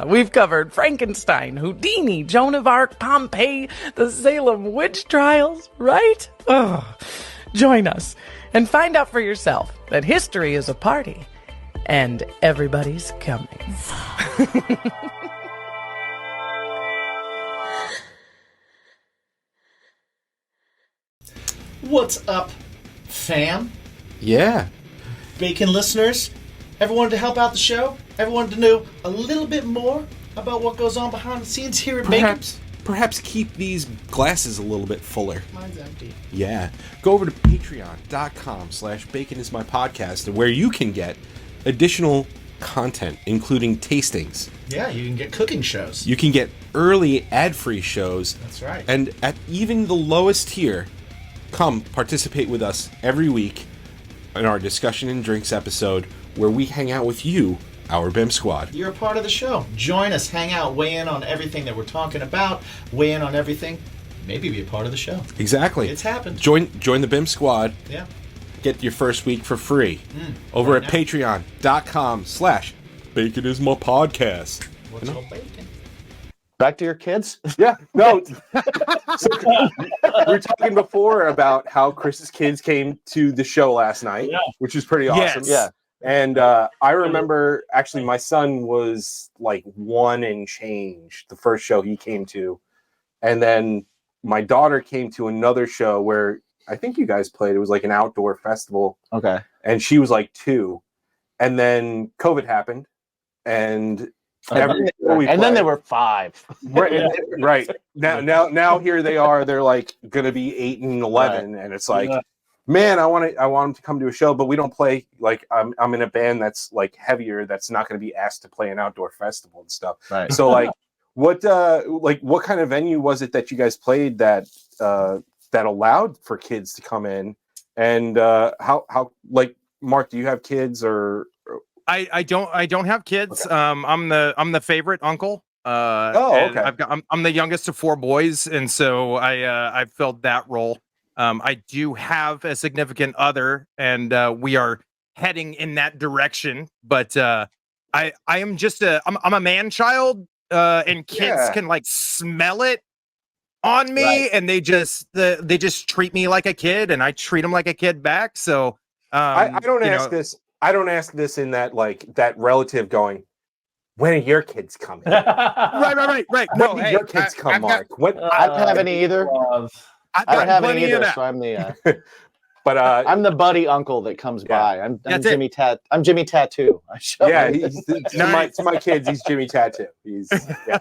We've covered Frankenstein, Houdini, Joan of Arc, Pompeii, the Salem witch trials, right? Ugh. Join us and find out for yourself that history is a party and everybody's coming. What's up, fam? Yeah. Bacon listeners? Ever wanted to help out the show? Ever wanted to know a little bit more about what goes on behind the scenes here at Bacon? Perhaps keep these glasses a little bit fuller. Mine's empty. Yeah. Go over to patreon.com/baconismypodcast where you can get additional content, including tastings. Yeah, you can get cooking shows. You can get early ad-free shows. That's right. And at even the lowest tier, come participate with us every week in our discussion and drinks episode where we hang out with you, our BIMP squad. You're a part of the show. Join us, hang out, weigh in on everything that we're talking about, weigh in on everything, maybe be a part of the show. Exactly. It's happened. Join the BIMP squad. Yeah. Get your first week for free over right at now. patreon.com/baconismypodcast. What's all bacon? Back to your kids. Yeah, no. So, we were talking before about how Chris's kids came to the show last night, which is pretty awesome. Yes. Yeah. And I remember, actually, my son was like 1 and change the first show he came to. And then my daughter came to another show where I think you guys played. It was like an outdoor festival. Okay. And she was like 2. And then COVID happened. And then they were 5. Right. Now here they are. They're like going to be 8 and 11. And it's like, man, I want them to come to a show, but we don't play. Like I'm in a band that's like heavier. That's not going to be asked to play an outdoor festival and stuff. Right. So like, what kind of venue was it that you guys played that allowed for kids to come in? And how like, Mark, do you have kids or? I don't have kids. Okay. I'm the favorite uncle. Okay. I'm the youngest of 4 boys, and so I filled that role. I do have a significant other, and we are heading in that direction. But I am just I'm a man child, and kids can like smell it on me, and they just treat me like a kid, and I treat them like a kid back. So I don't ask this. I don't ask this in that like that relative going, when are your kids coming? Right. When No, do hey, your kids come, Mark? I don't have any either. I don't have any either. So I'm the but I'm the buddy uncle that comes by. I'm That's Jimmy I'm Jimmy Tattoo. I show yeah, up. to my kids, he's Jimmy Tattoo. He's Right.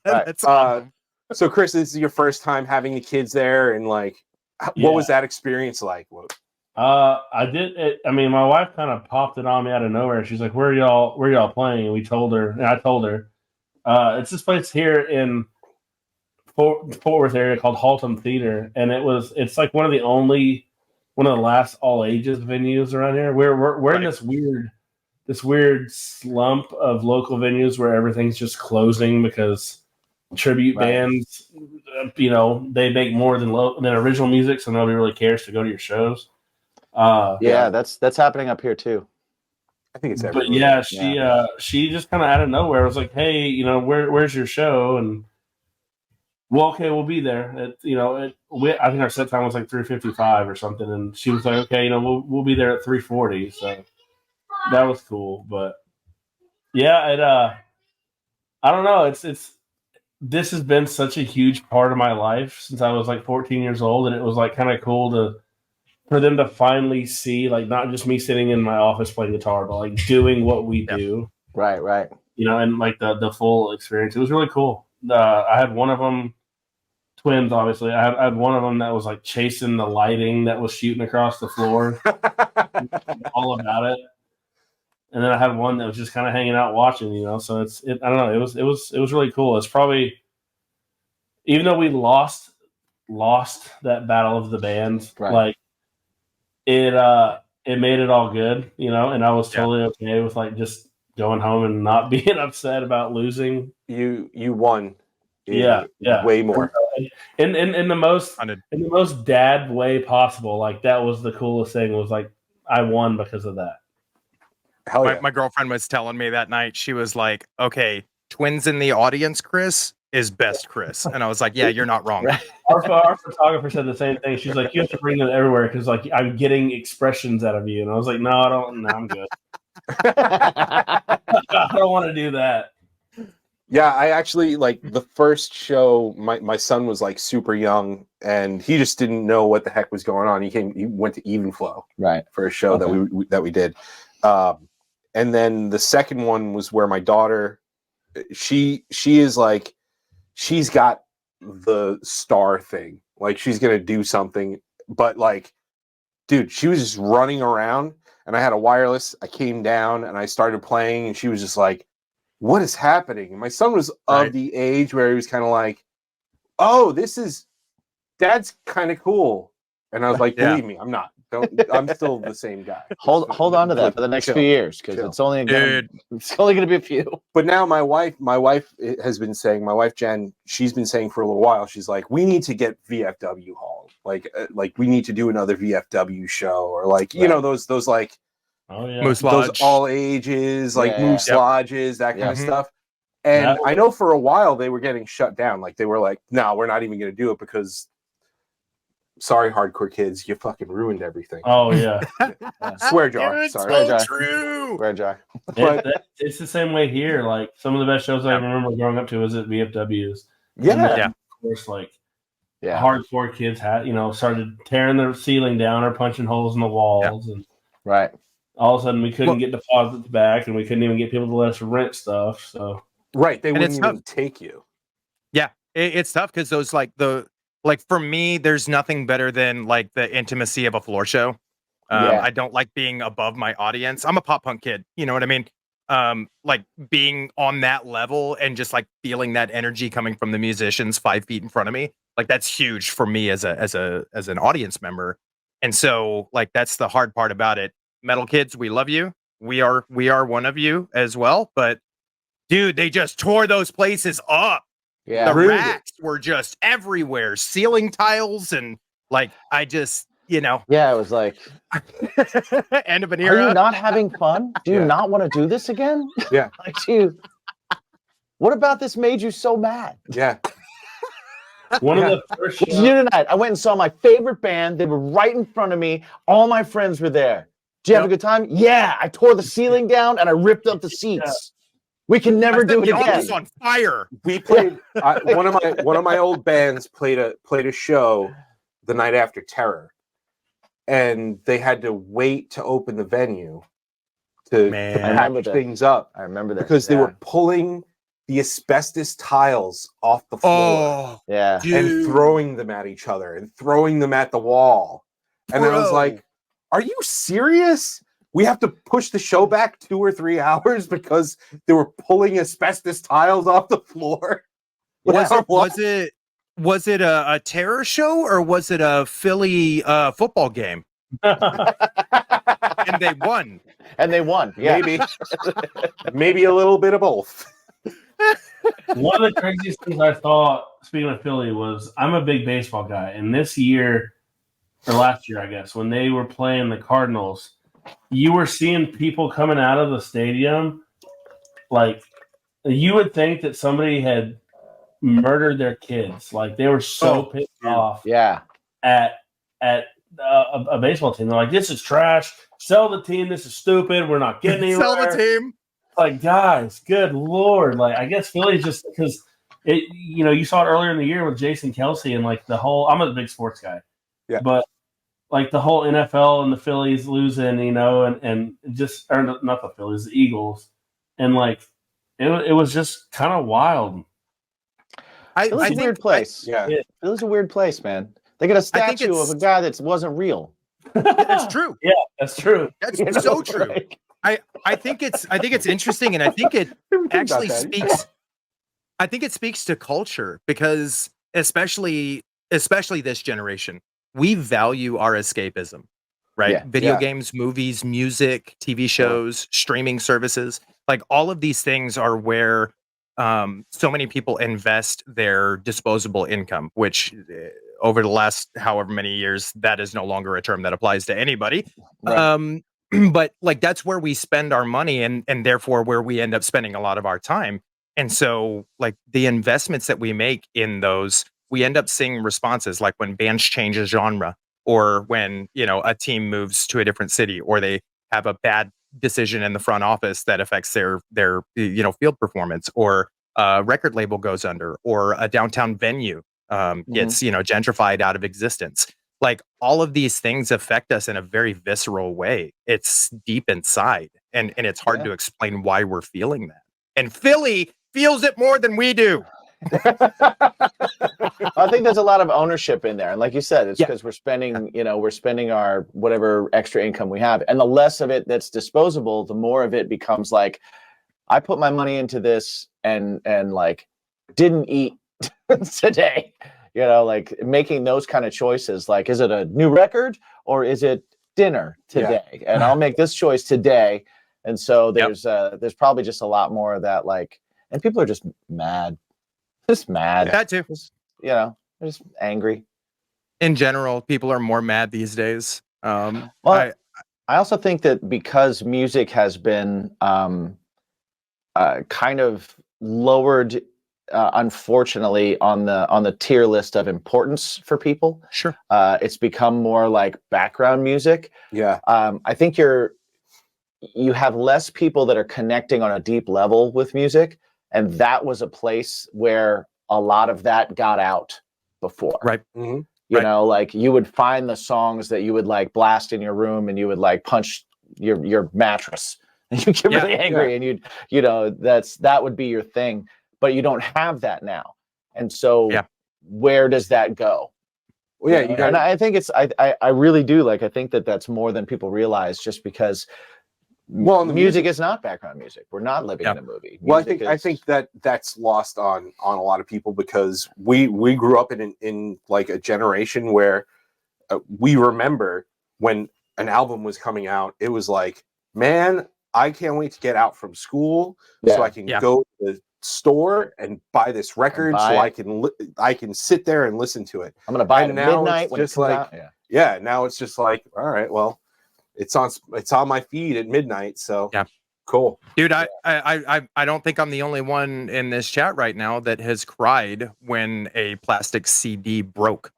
That's awesome. So Chris, this is your first time having the kids there, and like, what was that experience like? I did it. I mean, my wife kind of popped it on me out of nowhere. She's like, where y'all playing? And we told her, and I told her, it's this place here in Fort Worth area called Haltom Theater. And it's like one of the last all ages venues around here. We're in this weird slump of local venues where everything's just closing because tribute bands, they make more than original music. So nobody really cares to go to your shows. Yeah, that's happening up here too. I think it's But everywhere. yeah, she just kind of out of nowhere was like, "Hey, you know, where's your show?" And well, okay, we'll be there. I think our set time was like 3:55 or something, and she was like, "Okay, you know, we'll be there at 3:40." So that was cool. But yeah, I don't know. It's this has been such a huge part of my life since I was like 14 years old, and it was like kind of cool for them to finally see, like, not just me sitting in my office playing guitar, but like doing what we do. Right. You know, and like the full experience. It was really cool. I had one of them, twins, obviously. I had one of them that was like chasing the lighting that was shooting across the floor, all about it. And then I had one that was just kind of hanging out watching. You know, so I don't know. It was really cool. It's probably, even though we lost that battle of the bands, Right. like it made it all good. You know, and I was totally okay with like just going home and not being upset about losing. You won. Yeah. Way more. In the most dad way possible. Like, that was the coolest thing. Was like, I won because of that. Hell yeah. My girlfriend was telling me that night, she was like, okay, twins in the audience, Chris is best Chris. And I was like, yeah, you're not wrong. Our photographer said the same thing. She's like, you have to bring them everywhere because like I'm getting expressions out of you. And I was like, no, I don't. No, I'm good. I don't want to do that. Yeah, I actually, like, the first show, my son was like super young and he just didn't know what the heck was going on. He went to Even Flow for a show that we did. And then the second one was where my daughter, she is like, she's got the star thing. Like, she's going to do something, but like, dude, she was just running around and I had a wireless. I came down and I started playing and she was just like, what is happening? And my son was of the age where he was kind of like, oh, Dad's kind of cool. And I was like, believe me, I'm not. I'm still the same guy. Hold on to that for the next few years, because it's only going to be a few. But now my wife has been saying, my wife Jen, she's been saying for a little while, she's like, we need to get VFW Hall, like we need to do another VFW show, or like you know those like Moose those Lodge. all ages, like Moose Lodges, that kind of stuff. And I know for a while they were getting shut down. Like, they were like, no, we're not even going to do it because, sorry, hardcore kids, you fucking ruined everything. Oh yeah. Swear jar. It's Sorry. so Swear jar. true. Swear jar. But It's the same way here. Like, some of the best shows I remember growing up to was at VFWs. yeah. Of course, like hardcore kids had, started tearing the ceiling down or punching holes in the walls, and all of a sudden we couldn't get deposits back, and we couldn't even get people to let us rent stuff. So they wouldn't even take you. Yeah, it's tough because those for me, there's nothing better than like the intimacy of a floor show. I don't like being above my audience. I'm a pop punk kid, you know what I mean? Like, being on that level and just like feeling that energy coming from the musicians 5 feet in front of me, like, that's huge for me as an audience member. And so, like, that's the hard part about it. Metal kids, we love you. We are one of you as well. But dude, they just tore those places up. Yeah, the racks were just everywhere, ceiling tiles, and like, I just, it was like, end of an era. Are you not having fun? Do you not want to do this again? Yeah. Like, what about this made you so mad? Yeah. One of the first shows tonight, I went and saw my favorite band. They were right in front of me. All my friends were there. Did you have a good time? Yeah, I tore the ceiling down and I ripped up the seats. We can never do it again. It's on fire. We played one of my old bands played a show the night after Terror, and they had to wait to open the venue to patch things up. I remember that because they were pulling the asbestos tiles off the floor, and throwing them at each other and throwing them at the wall. And I was like, "Are you serious? We have to push the show back 2 or 3 hours because they were pulling asbestos tiles off the floor." Was it a terror show, or was it a Philly football game? And they won. Yeah. Maybe a little bit of both. One of the craziest things I saw, speaking of Philly, was, I'm a big baseball guy, and this year, or last year, I guess, when they were playing the Cardinals, you were seeing people coming out of the stadium, like you would think that somebody had murdered their kids. Like they were so pissed off. Yeah. At a baseball team, they're like, "This is trash. Sell the team. This is stupid. We're not getting anywhere." Sell the team. Like, guys, good lord! Like, I guess Philly's just because it. You know, you saw it earlier in the year with Jason Kelsey and like the whole. I'm a big sports guy, but like the whole NFL and the Phillies losing, you know, and just or not the Phillies, the Eagles, and like it was just kind of wild. It was a weird place. It was a weird place, man. They got a statue of a guy that wasn't real. That's true. Yeah, that's true. That's so true. Like, I think it's interesting, and I think it actually speaks. I think it speaks to culture because especially this generation, we value our escapism, right? Yeah. Video games, movies, music, TV shows, streaming services, like all of these things are where so many people invest their disposable income, which over the last however many years, that is no longer a term that applies to anybody. Right. But like that's where we spend our money and therefore where we end up spending a lot of our time. And so like the investments that we make in those, we end up seeing responses like when bands change a genre or when, you know, a team moves to a different city or they have a bad decision in the front office that affects their you know, field performance, or a record label goes under, or a downtown venue gets, you know, gentrified out of existence. Like all of these things affect us in a very visceral way. It's deep inside and it's hard to explain why we're feeling that. And Philly feels it more than we do. I think there's a lot of ownership in there. And like you said, it's because we're spending, you know, we're spending our whatever extra income we have. And the less of it that's disposable, the more of it becomes like, I put my money into this and like didn't eat today. You know, like making those kind of choices. Like, is it a new record or is it dinner today? And I'll make this choice today. And so there's probably just a lot more of that, like, and people are just mad. Just mad. That too. Just, you know, they're just angry. In general, people are more mad these days. Well, I also think that because music has been kind of lowered, unfortunately, on the tier list of importance for people. Sure. It's become more like background music. Yeah. I think you have less people that are connecting on a deep level with music. And that was a place where a lot of that got out before. Right. You know, like you would find the songs that you would like blast in your room and you would like punch your mattress and you get really angry and you'd, you know, that would be your thing, but you don't have that now. And so where does that go? Well, and I think I really do. Like, I think that's more than people realize just because music is not background music. We're not living in a movie. Well, I think that's lost on a lot of people because we grew up in like a generation where we remember when an album was coming out. It was like, man, I can't wait to get out from school so I can go to the store and buy this record so I can sit there and listen to it. I'm gonna buy it at midnight when it's like now it's just like, all right, well, it's on my feed at midnight, so cool, dude. I don't think I'm the only one in this chat right now that has cried when a plastic CD broke.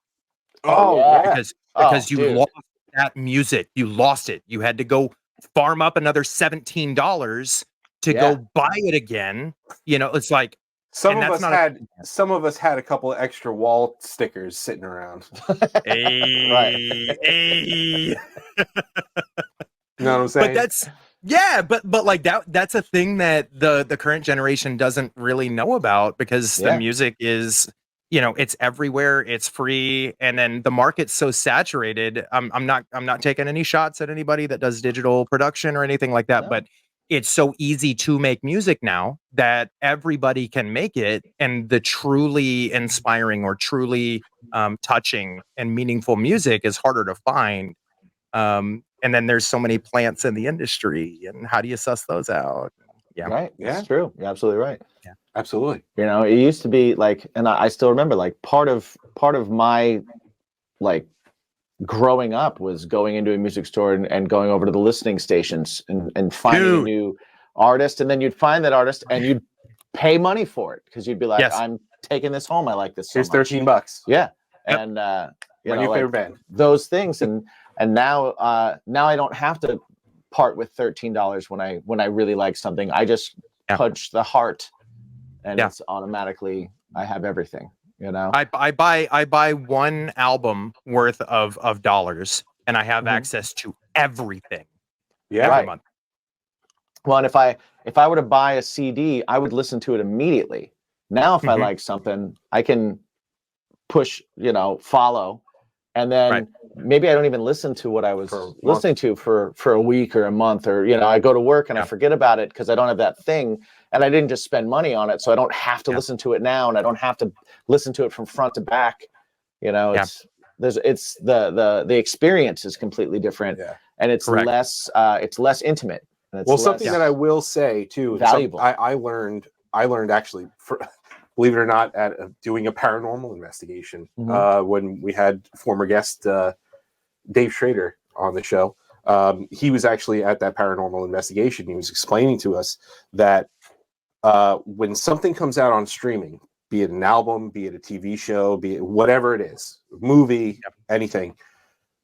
Because you lost that music, you lost it. You had to go farm up another $17 to go buy it again. You know, it's like some of us had a couple of extra wall stickers sitting around. Hey. You know what I'm saying? But that's like that's a thing that the current generation doesn't really know about because the music is, you know, it's everywhere, it's free, and then the market's so saturated. I'm not taking any shots at anybody that does digital production or anything like that, but it's so easy to make music now that everybody can make it, and the truly inspiring or truly touching and meaningful music is harder to find. And then there's so many plants in the industry, and how do you suss those out? Right. That's true. You're absolutely right. Yeah, absolutely. You know, it used to be like, and I still remember, like part of my like growing up was going into a music store and going over to the listening stations and finding a new artist, and then you'd find that artist and you'd pay money for it because you'd be like, I'm taking this home. I like this so Here's much. $13. Yeah. Yep. And My new favorite band. Those things, and now I don't have to part with $13 when I really like something. I just punch the heart, and it's automatically I have everything. You know, I buy one album worth of dollars, and I have access to everything. Every month. Well, and if I were to buy a CD, I would listen to it immediately. Now, if I like something, I can push, follow, and then maybe I don't even listen to what I was listening to for a week or a month, or I go to work and I forget about it because I don't have that thing, and I didn't just spend money on it, so I don't have to listen to it now, and I don't have to listen to it from front to back. It's the experience is completely different, and it's less intimate. And it's something that I will say too, valuable. I learned actually, believe it or not, at doing a paranormal investigation when we had former guest Dave Schrader on the show. He was actually at that paranormal investigation. He was explaining to us that when something comes out on streaming, be it an album, be it a TV show, be it whatever it is, movie, anything,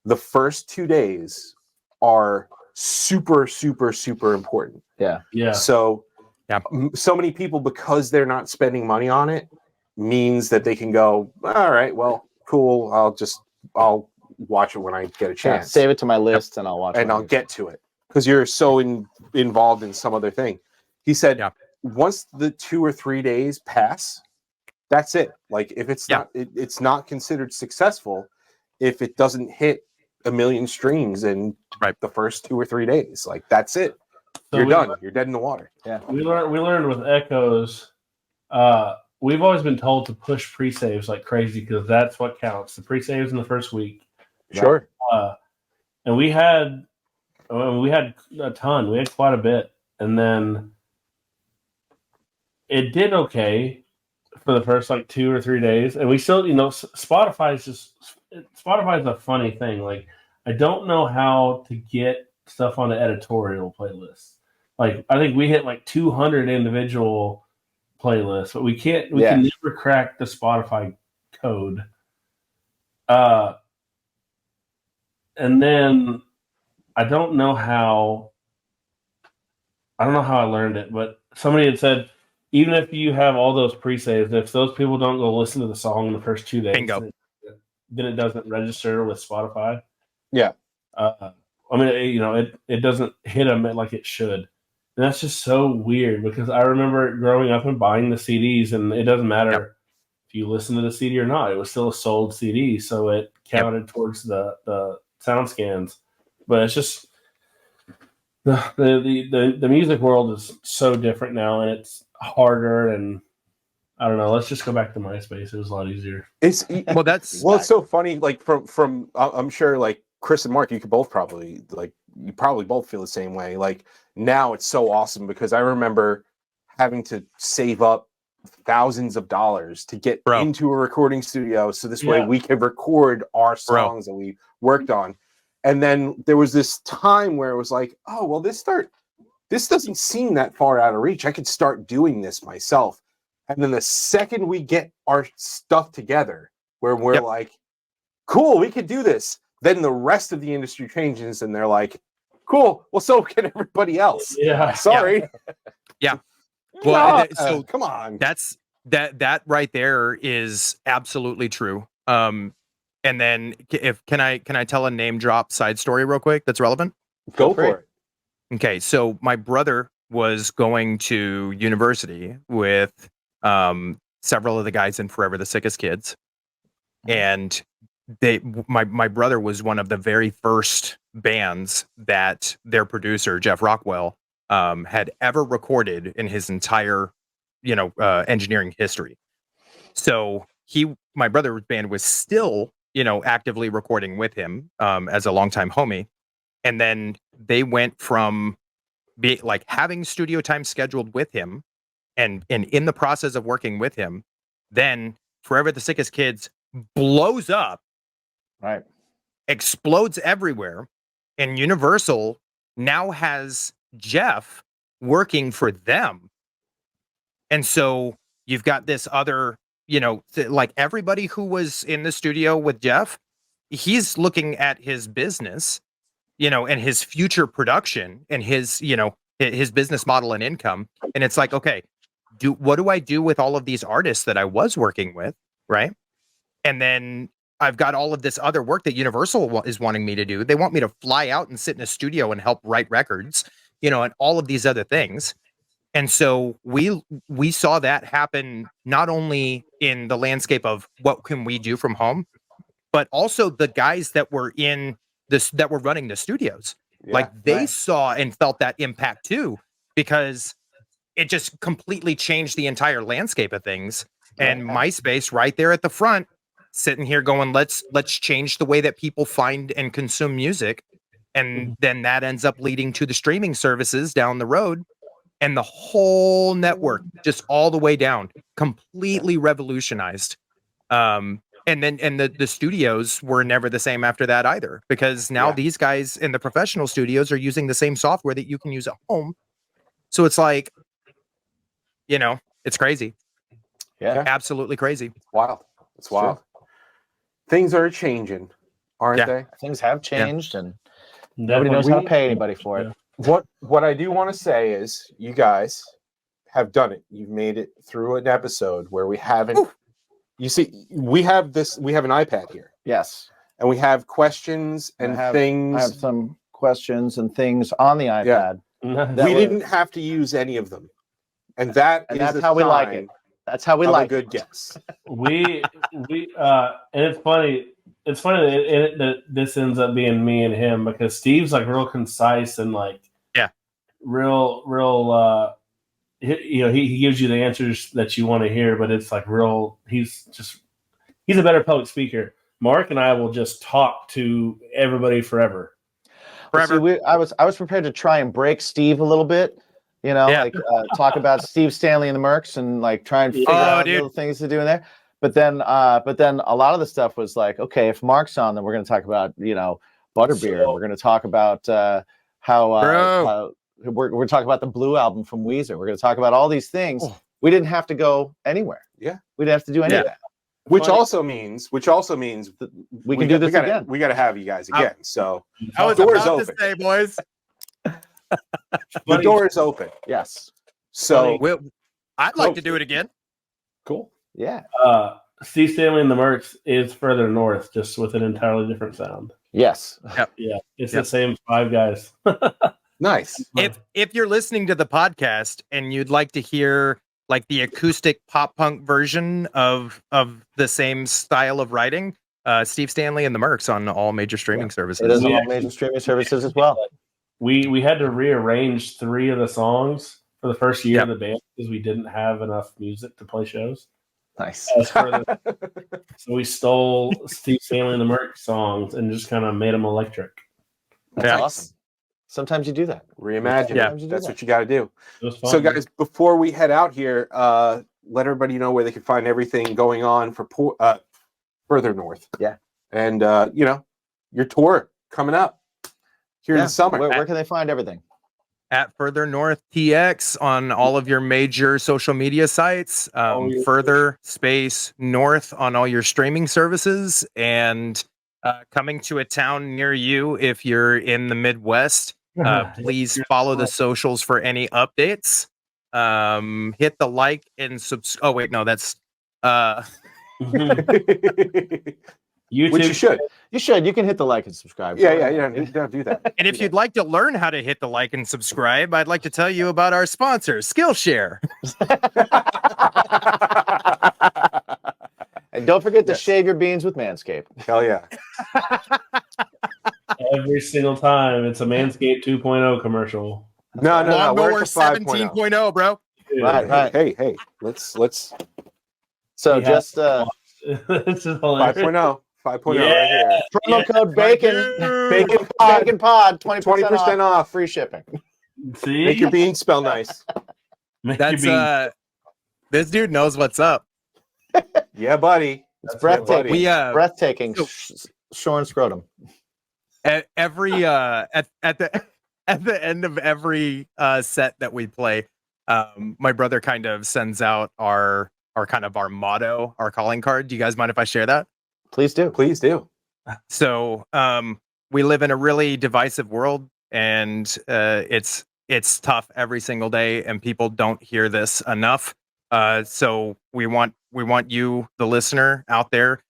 the first 2 days are super, super, super important. Yeah. So many people, because they're not spending money on it, means that they can go, all right, well, cool. I'll watch it when I get a chance. Save it to my list and I'll watch it. And I'll get to it because you're so involved in some other thing. He said, once the 2 or 3 days pass, that's it. Like if it's not, it's not considered successful if it doesn't hit 1 million streams in the first 2 or 3 days. Like that's it. So you're done. You're dead in the water. Yeah. We learned with Echoes. We've always been told to push pre-saves like crazy because that's what counts. The pre-saves in the first week. Sure. And we had a ton. We had quite a bit, and then it did okay for the first 2 or 3 days, and we still, Spotify's a funny thing. Like, I don't know how to get stuff on the editorial playlists. Like, I think we hit 200 individual playlists, but we can never crack the Spotify code. And then I don't know how I learned it, but somebody had said, even if you have all those pre-saves, if those people don't go listen to the song in the first 2 days, then it doesn't register with Spotify. Yeah. It doesn't hit them like it should. And that's just so weird because I remember growing up and buying the CDs, and it doesn't matter if you listen to the CD or not. It was still a sold CD, so it counted towards the sound scans. But it's just the music world is so different now, and it's harder. And I don't know. Let's just go back to MySpace. It was a lot easier. It's so funny. Like from I'm sure Chris and Marc, you could both probably both feel the same way. Like now it's so awesome because I remember having to save up thousands of dollars to get into a recording studio so this way we could record our songs that we worked on. And then there was this time where it was like, oh well, this doesn't seem that far out of reach. I could start doing this myself. And then the second we get our stuff together where we're like, cool, we could do this, then the rest of the industry changes and they're like, cool, well, so can everybody else. Yeah. Sorry. Yeah. Well, so come on. That's that right there is absolutely true. And then can I tell a name drop side story real quick that's relevant? Go for it. Okay, so my brother was going to university with several of the guys in Forever the Sickest Kids, and my brother was one of the very first bands that their producer Jeff Rockwell had ever recorded in his entire engineering history. So my brother's band was still actively recording with him as a longtime homie, and then they went from having studio time scheduled with him and in the process of working with him, then Forever the Sickest Kids blows up. Right. explodes everywhere, and Universal now has Jeff working for them. And so you've got this other, like everybody who was in the studio with Jeff, he's looking at his business, and his future production and his business model and income. And it's like, okay, what do I do with all of these artists that I was working with? Right. And then I've got all of this other work that Universal is wanting me to do. They want me to fly out and sit in a studio and help write records, and all of these other things. And so we saw that happen not only in the landscape of what can we do from home, but also the guys that were that were running the studios. Yeah, like they saw and felt that impact too, because it just completely changed the entire landscape of things. And MySpace right there at the front, sitting here going, let's change the way that people find and consume music. And then that ends up leading to the streaming services down the road. And the whole network, just all the way down, completely revolutionized. And the studios were never the same after that either, because now these guys in the professional studios are using the same software that you can use at home. So it's like, it's crazy. Yeah, absolutely crazy. Wow, it's wild. Things are changing, aren't they? Things have changed, and nobody knows how to pay anybody for it. What I do want to say is, you guys have done it. You've made it through an episode where we haven't. Ooh. You see, we have an iPad here. Yes, and we have questions and things. I have some questions and things on the iPad. Yeah. We didn't have to use any of them, and that's how we like it. That's how we like a good guess. And it's funny. It's funny that this ends up being me and him, because Steve's like real concise and like real. He gives you the answers that you want to hear, but it's like real. He's a better public speaker. Mark and I will just talk to everybody forever. See, I was prepared to try and break Steve a little bit. Talk about Steve Stanley and the Mercs and like try and figure out little things to do in there. But then a lot of the stuff was like, okay, if Mark's on, then we're going to talk about Butterbeer. We're going to talk about how we're talking about the Blue album from Weezer. We're going to talk about all these things. Oh. We didn't have to go anywhere. Yeah, we didn't have to do any of that. Which also means we can do this again. We got to have you guys again. So I was doors about open. To say, boys. The door is open. Yes. So I'd like to do it again. Cool. Yeah. Steve Stanley and the Mercs is further north, just with an entirely different sound. Yes. Yep. Yeah. It's the same five guys. Nice. If you're listening to the podcast and you'd like to hear like the acoustic pop punk version of the same style of writing, Steve Stanley and the Mercs on all major streaming services. It is on all major streaming services as well. We had to rearrange 3 of the songs for the first year of the band because we didn't have enough music to play shows. Nice. So we stole Steve Stanley and the Merc songs and just kind of made them electric. That's awesome. Sometimes you do that. Reimagine. Yeah, that's what you got to do. So, guys, before we head out here, let everybody know where they can find everything going on for further north. Yeah, and your tour coming up here in the summer. Where can they find everything? At Further North TX on all of your major social media sites. Further space North on all your streaming services, and coming to a town near you if you're in the Midwest. Please follow the socials for any updates. Hit the like and subscribe. Oh wait, no, that's YouTube. Which you should. You should. You can hit the like and subscribe. Yeah. You don't do that. And if you'd like to learn how to hit the like and subscribe, I'd like to tell you about our sponsor, Skillshare. And don't forget to shave your beans with Manscaped. Hell yeah. Every single time it's a Manscaped 2.0 commercial. No. We're 17.0, bro. Right. Hey. Let's. So just 5.0. 5.0 yeah. right here. Promo code BACON pod 20% off, free shipping. See? Make your beans smell nice. This dude knows what's up. Yeah, buddy. It's breathtaking. Breathtaking. Shorn scrotum. at every at the at the end of every set that we play, my brother kind of sends out our kind of our motto, our calling card. Do you guys mind if I share that? Please do. Please do. So we live in a really divisive world, and it's tough every single day, and people don't hear this enough. So we want you, the listener out there,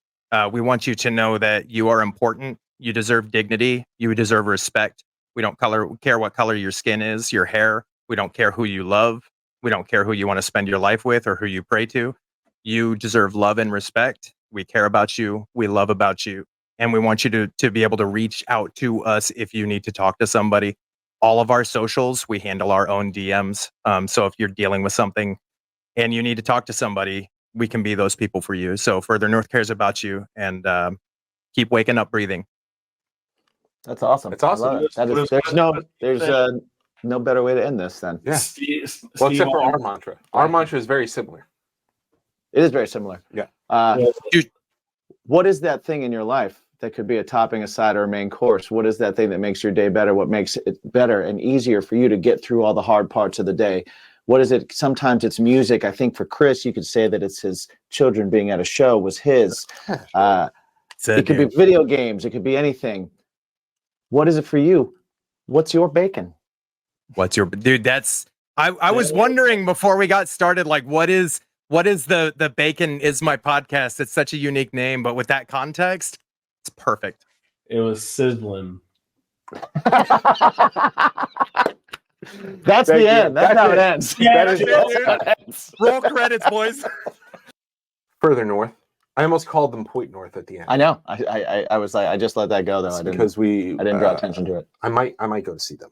we want you to know that you are important. You deserve dignity. You deserve respect. We don't care what color your skin is, your hair. We don't care who you love. We don't care who you want to spend your life with or who you pray to. You deserve love and respect. We care about you. We love about you. And we want you to be able to reach out to us if you need to talk to somebody. All of our socials, we handle our own DMs. So if you're dealing with something and you need to talk to somebody, we can be those people for you. So Further North cares about you, and keep waking up, breathing. That's awesome. It's awesome. I love it. That is, there's no better way to end this then. Yeah. Steve, Well, except Steve, for our mantra. Our mantra is very similar. It is very similar. Yeah. What is that thing in your life that could be a topping, a side, or a main course? What is that thing that makes your day better? What makes it better and easier for you to get through all the hard parts of the day? What is it? Sometimes it's music. I think for Chris, you could say that it's his children being at a show was his. It could be video games. It could be anything. What is it for you? What's your bacon? What's your dude? That's I was wondering before we got started, like what is the bacon is my podcast? It's such a unique name, but with that context, it's perfect. It was sizzling. That's the end. That's how it ends. Yeah, That is how it ends. Roll credits, boys. Further North. I almost called them Point North at the end. I know. I was like, I just let that go though. I didn't draw attention to it. I might go to see them.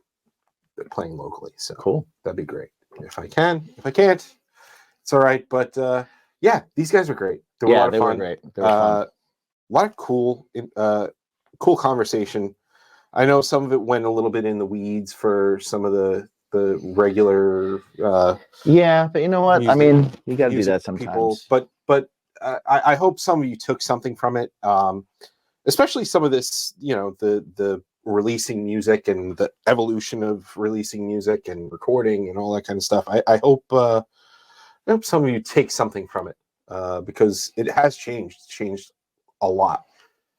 They're playing locally, so Cool. that'd be great. If I can, if I can't, it's all right. But yeah, these guys were great. They were a lot of they fun. were great. They were fun. A lot of cool conversation. I know some of it went a little bit in the weeds for some of the regular. Yeah, but you know what? I mean, you got to do that sometimes. People, but I hope some of you took something from it, especially some of this. You know, the releasing music and the evolution of releasing music and recording and all that kind of stuff. I hope some of you take something from it because it has changed a lot.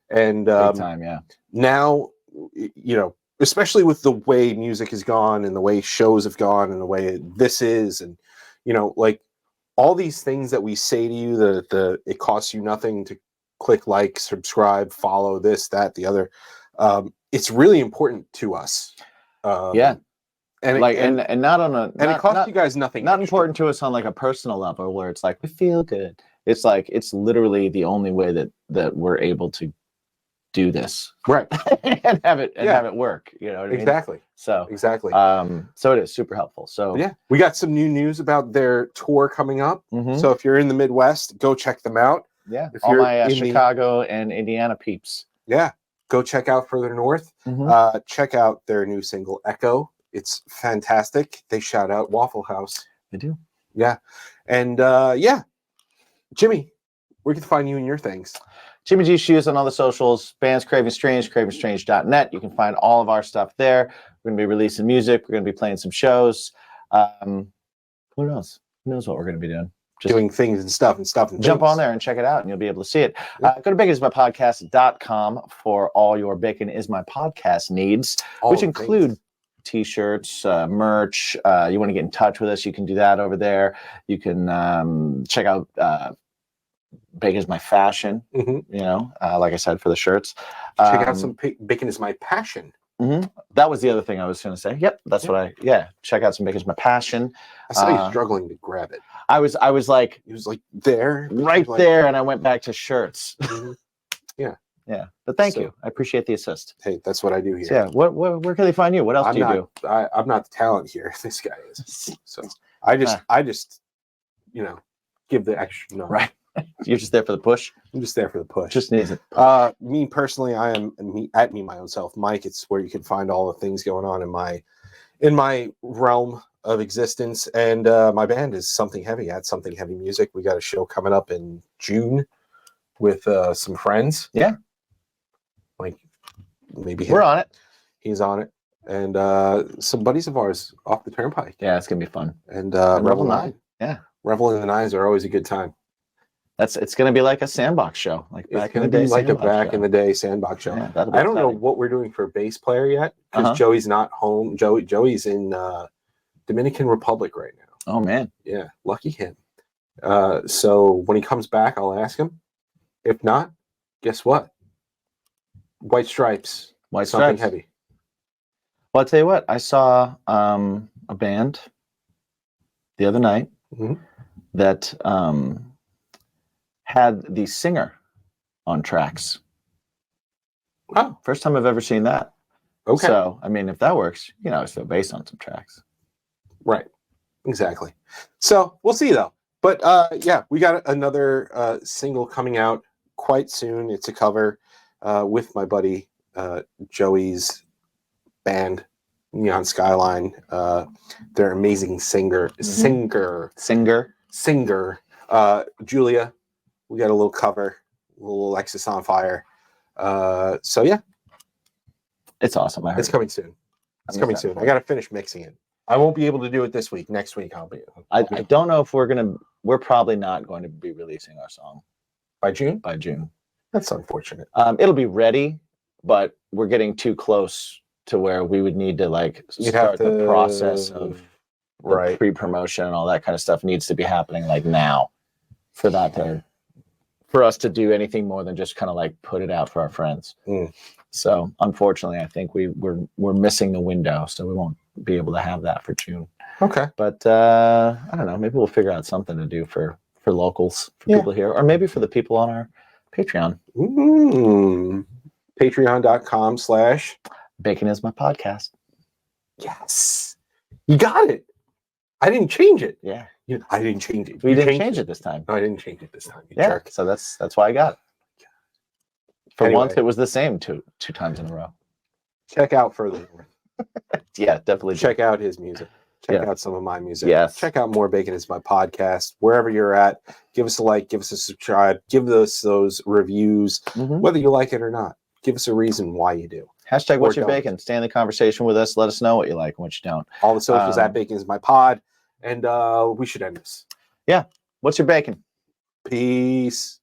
And Big time, yeah. Now, you know, especially with the way music has gone and the way shows have gone and the way this is, and you know, like all these things that we say to you, it costs you nothing to click like, subscribe, follow, this, that, the other. It's really important to us. Yeah. And like, and not on a, and it costs you guys nothing. Not important to us on like a personal level where it's like we feel good. It's like it's literally the only way that we're able to do this, right? and have it work. You know what I mean? Exactly. So exactly. So it is super helpful. So yeah, we got some new news about their tour coming up. Mm-hmm. So if you're in the Midwest, go check them out. Yeah, if all you're my in Chicago and Indiana peeps. Yeah, go check out Further North. Mm-hmm. Check out their new single Echo. It's fantastic. They shout out Waffle House. They do. Yeah, and yeah, Jimmy, where can we find you and your things? Jimmy G Shoes on all the socials, bands Craving Strange, cravingstrange.net. You can find all of our stuff there. We're going to be releasing music. We're going to be playing some shows. Who knows? Who knows what we're going to be doing? Just doing things and stuff. Jump on there and check it out, and you'll be able to see it. Go to baconismypodcast.com for all your Bacon Is My Podcast needs, which include T-shirts, merch. You want to get in touch with us, you can do that over there. You can check out Bacon Is My Fashion, you know, like I said, for the shirts. Check out some Bacon Is My Passion. Mm-hmm. That was the other thing I was going to say. Yep, that's what check out some Bacon Is My Passion. I saw you struggling to grab it. I was like, he was like there, right there, and I went back to shirts. Yeah. But thank you. I appreciate the assist. Hey, that's what I do here. So, where can they find you? What else do you do? I'm not the talent here. This guy is. So I just, you know, give the extra. No. Right. You're just there for the push. I'm just there for the push. Just needs it. Me personally, I am at me my own self, Mike. It's where you can find all the things going on in my realm of existence, and my band is Something Heavy at Something Heavy Music. We got a show coming up in June with some friends. Yeah. Like maybe We're on it. He's on it. And some buddies of ours off the turnpike. Yeah, it's gonna be fun. And Revel 9. Yeah. Revel in the Nines are always a good time. It's gonna be like a sandbox show. Like back in the day. Like a sandbox show. in the day sandbox show. Yeah, that'll be I don't know exciting. what we're doing for bass player yet, because Joey's not home. Joey's in Dominican Republic right now. Oh man. Yeah, lucky him. So when he comes back, I'll ask him. If not, guess what? White Stripes. Something heavy. Well, I'll tell you what. I saw a band the other night that had the singer on tracks. Wow. First time I've ever seen that. Okay. So, I mean, if that works, you can always throw bass on some tracks. Right. Exactly. So we'll see though. But yeah, we got another single coming out quite soon. It's a cover with my buddy Joey's band, Neon Skyline. They're amazing singer. Julia. We got a little cover, a little Alexis on Fire. So yeah, it's awesome. It's coming soon. It's coming soon. I got to finish mixing it. I won't be able to do it this week. Next week I'll be. I don't know if we're probably not going to be releasing our song by June. By June. That's unfortunate. It'll be ready, but we're getting too close to where we would need to start the process of pre-promotion and all that kind of stuff needs to be happening like now for us to do anything more than just kind of like put it out for our friends. So unfortunately, I think we're missing the window, so we won't be able to have that for June. Okay. But I don't know, maybe we'll figure out something to do for locals, for people here, or maybe for the people on our Patreon. Patreon.com/ Bacon is my podcast. Yes. You got it. I didn't change it. Yeah. I didn't change it. We didn't change it this time. No, I didn't change it this time. You yeah. jerk. So that's why I got it. For once, it was the same two times in a row. Check out Further North. Yeah, definitely. Check out his music. Check out some of my music. Yes. Check out More Bacon is my podcast. Wherever you're at, give us a like, give us a subscribe, give us those reviews, whether you like it or not. Give us a reason why you do. Hashtag what's your bacon? Stay in the conversation with us. Let us know what you like and what you don't. All the socials at Bacon is my pod. And we should end this. Yeah. What's your bacon? Peace.